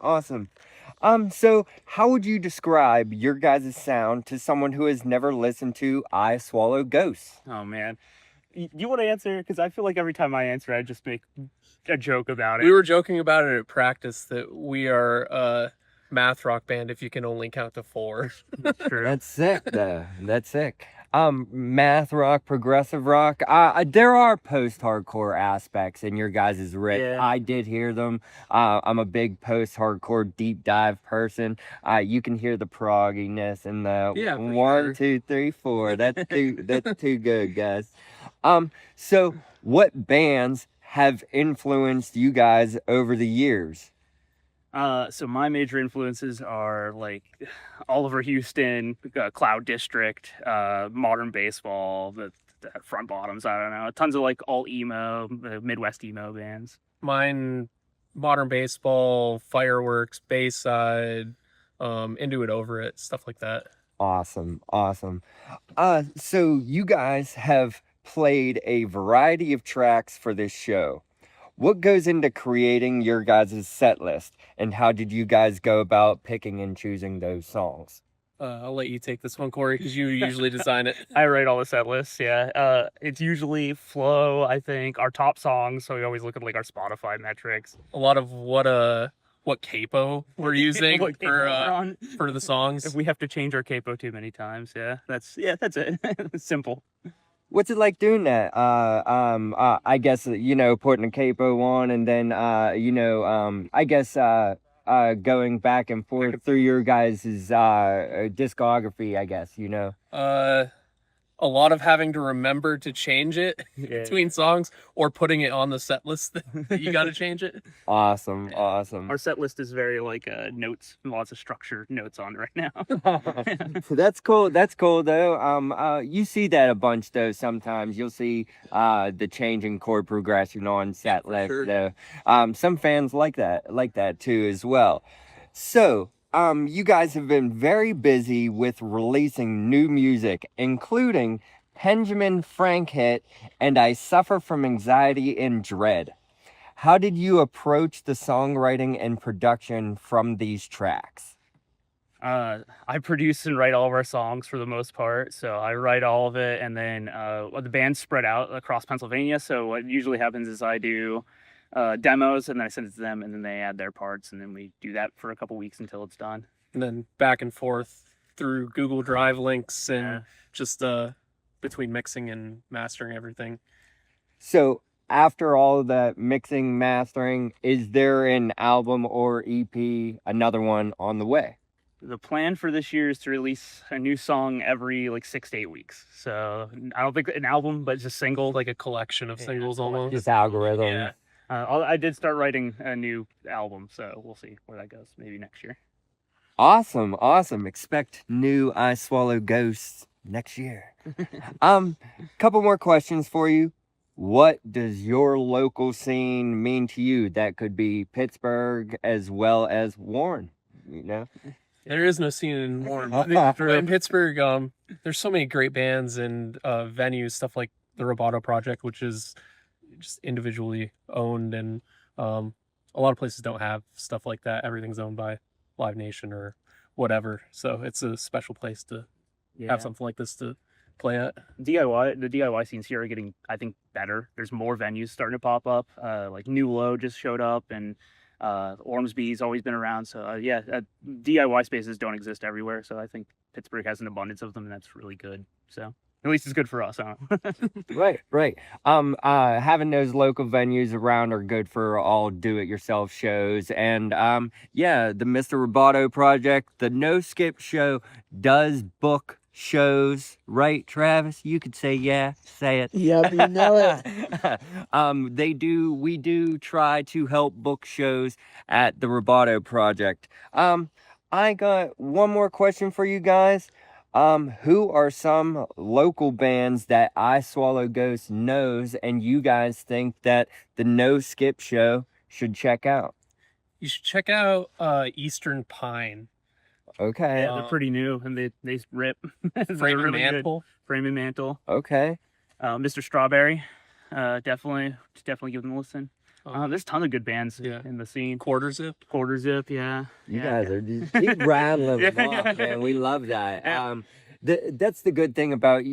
So how would you describe your guys' sound to someone who has never listened to I Swallow Ghosts? Oh man, you want to answer? Because I feel like every time I answer, I just make a joke about it. We were joking about it at practice that we are a math rock band if you can only count to 4. True. That's sick, though. That's sick. Math rock, progressive rock. There are post-hardcore aspects in your guys' riff. Yeah. I did hear them. I'm a big post-hardcore deep dive person. You can hear the progginess and the Yeah, for 1, sure. 2, 3, 4. That's too good, guys. So what bands have influenced you guys over the years? So my major influences are like Oliver Houston, Cloud District, Modern Baseball, the Front Bottoms. I don't know, tons of like all emo, Midwest emo bands. Mine, Modern Baseball, Fireworks, Bayside, Into It Over It, stuff like that. Awesome. So you guys have played a variety of tracks for this show. What goes into creating your guys' set list, and how did you guys go about picking and choosing those songs? I'll let you take this one, Corey, because you usually design it. I write all the set lists. Yeah, it's usually flow. I think our top songs. So we always look at like our Spotify metrics. A lot of what capo we're using What capo we're on. for the songs. If we have to change our capo too many times, that's it. It's simple. What's it like doing that? I guess, putting a capo on and then, I guess, going back and forth through your guys' discography, I guess, A lot of having to remember to change it between songs or putting it on the set list that you got to change it. Awesome. Our set list is very like notes, lots of structured notes on right now. So that's cool. That's cool though. You see that a bunch though. Sometimes you'll see the changing chord progression on set list. Sure. Though. Some fans like that too as well. So. You guys have been very busy with releasing new music, including Benjamin Frank hit and I Suffer from Anxiety and Dread. How did you approach the songwriting and production from these tracks? I produce and write all of our songs for the most part, so I write all of it, and then the band's spread out across Pennsylvania. So what usually happens is I do demos, and then I send it to them, and then they add their parts, and then we do that for a couple weeks until it's done. And then back and forth through Google Drive links and just between mixing and mastering everything. So after all of that mixing, mastering, is there an album or EP, another one on the way? The plan for this year is to release a new song every like 6 to 8 weeks. So I don't think an album, but just single, like a collection of singles almost. Just algorithm. Yeah. I did start writing a new album, so we'll see where that goes. Maybe next year. Awesome. Expect new I Swallow Ghosts next year. Couple more questions for you. What does your local scene mean to you? That could be Pittsburgh as well as Warren, There is no scene in Warren. In Pittsburgh, there's so many great bands and venues, stuff like the Roboto Project, which is just individually owned, and a lot of places don't have stuff like that. Everything's owned by Live Nation or whatever, so it's a special place to have something like this to play at. The DIY scenes here are getting, I think, better. There's more venues starting to pop up. Like New Low just showed up, and Ormsby's always been around. So DIY spaces don't exist everywhere. So I think Pittsburgh has an abundance of them, and that's really good. So at least it's good for us, huh? Right. Having those local venues around are good for all do-it-yourself shows. And the Mr. Roboto Project, the No Skip Show, does book shows, right, Travis? You could say yeah, say it. Yep, you know it. We do try to help book shows at the Roboto Project. I got one more question for you guys. Who are some local bands that I Swallow Ghost knows and you guys think that the No Skip Show should check out? You should check out Eastern Pine. Okay. Yeah, they're pretty new and they rip. Frame and Mantle. Frame and Mantle. Okay. Mr. Strawberry. Definitely give them a listen. There's a ton of good bands in the scene. Quarter Zip, You guys are just keep rattling them off, man. We love that. Yeah. That's the good thing about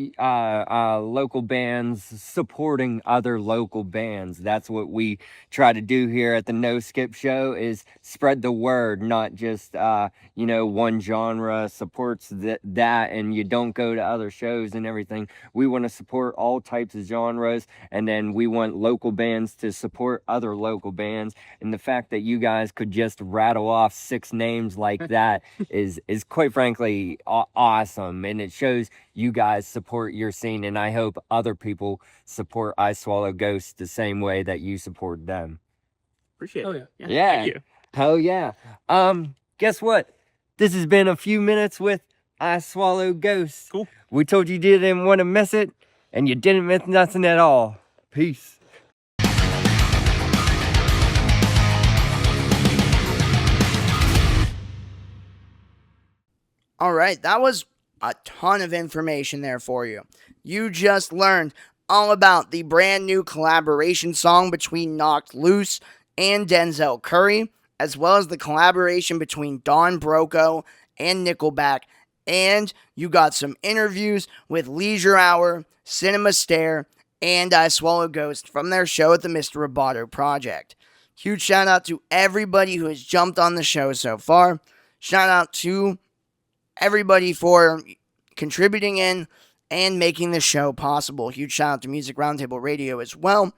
local bands supporting other local bands. That's what we try to do here at the No Skip Show, is spread the word, not just one genre supports that and you don't go to other shows and everything. We want to support all types of genres, and then we want local bands to support other local bands. And the fact that you guys could just rattle off 6 names like that is quite frankly awesome. And it shows you guys support your scene, and I hope other people support I Swallow Ghosts the same way that you support them. Appreciate it. Yeah. Thank you. Hell yeah. Guess what? This has been a few minutes with I Swallow Ghosts. Cool. We told you didn't want to miss it, and you didn't miss nothing at all. Peace. All right, that was a ton of information there for you. You just learned all about the brand new collaboration song between Knocked Loose and Denzel Curry, as well as the collaboration between Don Broco and Nickelback. And you got some interviews with Leisure Hour, Cinema Stare, and I Swallow Ghost from their show at the Mr. Roboto Project. Huge shout out to everybody who has jumped on the show so far. Shout out to everybody for contributing in and making the show possible. Huge shout out to Music Roundtable Radio as well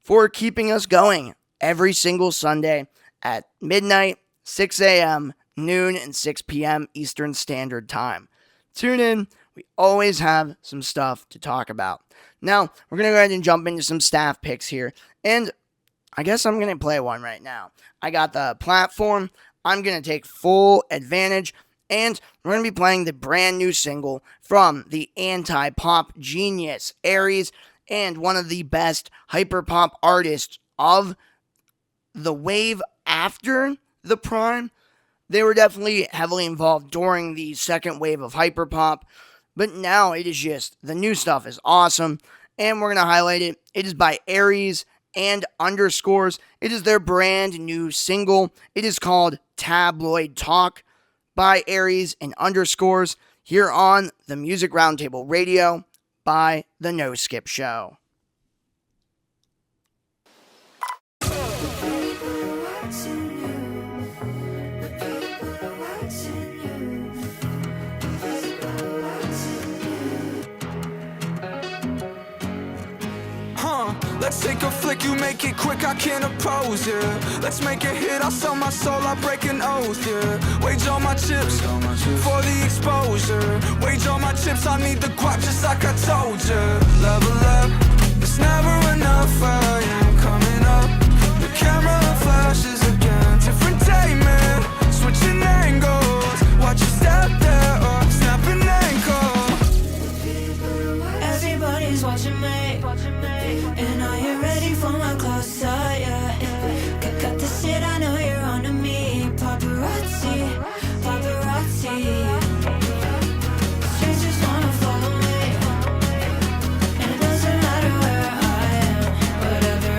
for keeping us going every single Sunday at midnight, 6 a.m., noon, and 6 p.m. Eastern Standard Time. Tune in. We always have some stuff to talk about. Now, we're going to go ahead and jump into some staff picks here. And I guess I'm going to play one right now. I got the platform. I'm going to take full advantage. And we're going to be playing the brand new single from the anti-pop genius Aries, and one of the best hyperpop artists of the wave after the prime. They were definitely heavily involved during the second wave of hyperpop, but now it is just, the new stuff is awesome, and we're going to highlight it. It is by Aries and Underscores. It is their brand new single. It is called Tabloid Talk by Aries and Underscores here on the Music Roundtable Radio by The No Skip Show. Let's take a flick, you make it quick, I can't oppose, yeah. Let's make a hit, I'll sell my soul, I break an oath, yeah. Wage all my chips for the exposure. Wage all my chips, I need the guap just like I told you. Level up, it's never enough, I am coming up. The camera flashes again, different day, man. Switching angles, watch you step there or snap an ankle. Everybody's watching me. And are you ready for my close side? Yeah. Got the shit, I know you're on to me. Paparazzi, paparazzi. Strangers wanna follow me. And it doesn't matter where I am. Whatever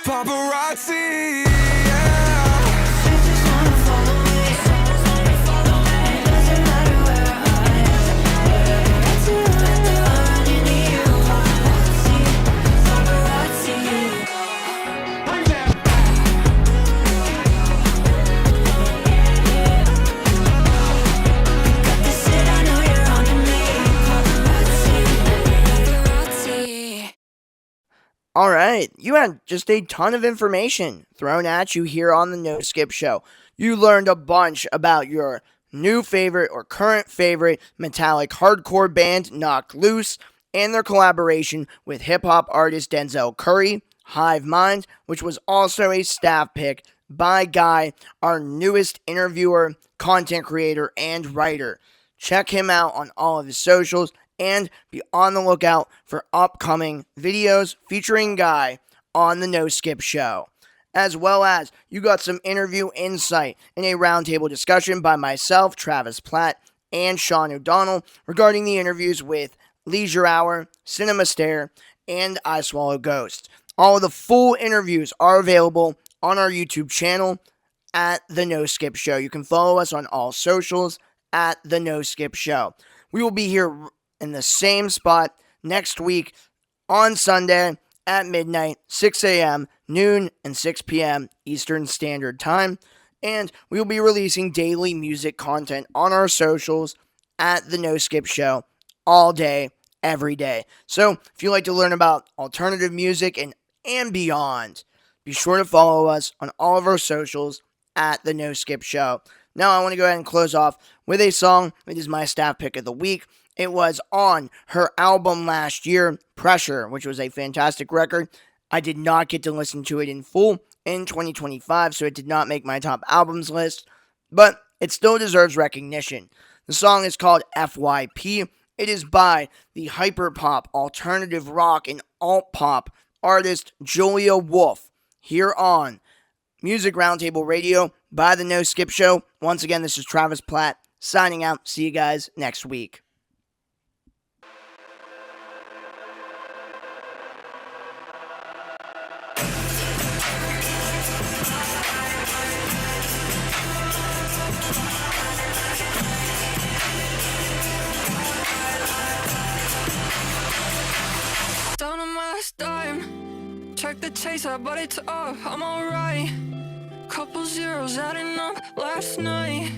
Paparazzi, yeah. Strangers wanna follow me. Doesn't matter where I am. It's you and I'm running to you. Paparazzi, paparazzi. Got this shit, I know you're on to me. Paparazzi. All right, you had just a ton of information thrown at you here on the No Skip Show. You learned a bunch about your new favorite or current favorite metallic hardcore band, Knocked Loose, and their collaboration with hip-hop artist Denzel Curry, Hive Mind, which was also a staff pick by Guy, our newest interviewer, content creator, and writer. Check him out on all of his socials and be on the lookout for upcoming videos featuring Guy on the No Skip Show. As well as, you got some interview insight in a roundtable discussion by myself, Travis Platt, and Sean O'Donnell regarding the interviews with Leisure Hour, Cinema Stare, and I Swallow Ghost. All of the full interviews are available on our YouTube channel at The No Skip Show. You can follow us on all socials at The No Skip Show. We will be here in the same spot next week on Sunday at midnight, 6 a.m., noon, and 6 p.m. Eastern Standard Time. And we will be releasing daily music content on our socials at The No Skip Show all day, every day. So if you like to learn about alternative music and beyond, be sure to follow us on all of our socials at The No Skip Show. Now I want to go ahead and close off with a song. It is my staff pick of the week. It was on her album last year, Pressure, which was a fantastic record. I did not get to listen to it in full in 2025, so it did not make my top albums list, but it still deserves recognition. The song is called FYP. It is by the hyperpop, alternative rock, and alt-pop artist Julia Wolf, here on Music Roundtable Radio by The No Skip Show. Once again, this is Travis Platt, signing out. See you guys next week. Down on my last dime. Check the chaser, but it's up. I'm alright. Couple zeros adding up last night.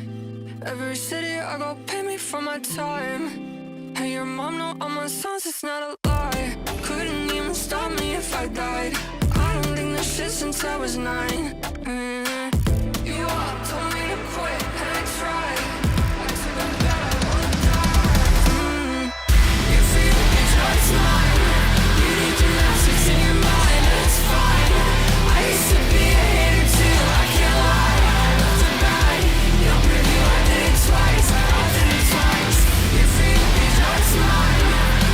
Every city I go, pay me for my time. Hey, your mom know all my songs, it's not a lie. Couldn't even stop me if I died. I don't think this shit since I was 9. You all told me to quit, and I tried. I took a bet, I wanna die. You feel it's what's mine. You need gymnastics in your mind, it's fine. I used to be a hater too, I can't lie. Left a bad, young review, I did it twice. I did it twice. You feel it's what's mine.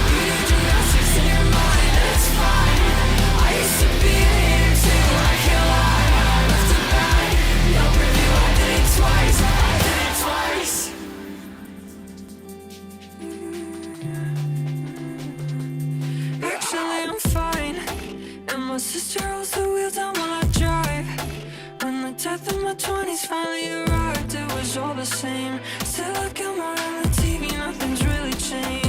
You need gymnastics in your mind, it's fine. I used to be a hater too, I can't lie. Left a bad, young review, I did it twice. I did it twice. Actually, I'm fine. And my sister rolls the wheels down while I drive. When the death of my 20s finally arrived, it was all the same. Still looking more on the TV, nothing's really changed.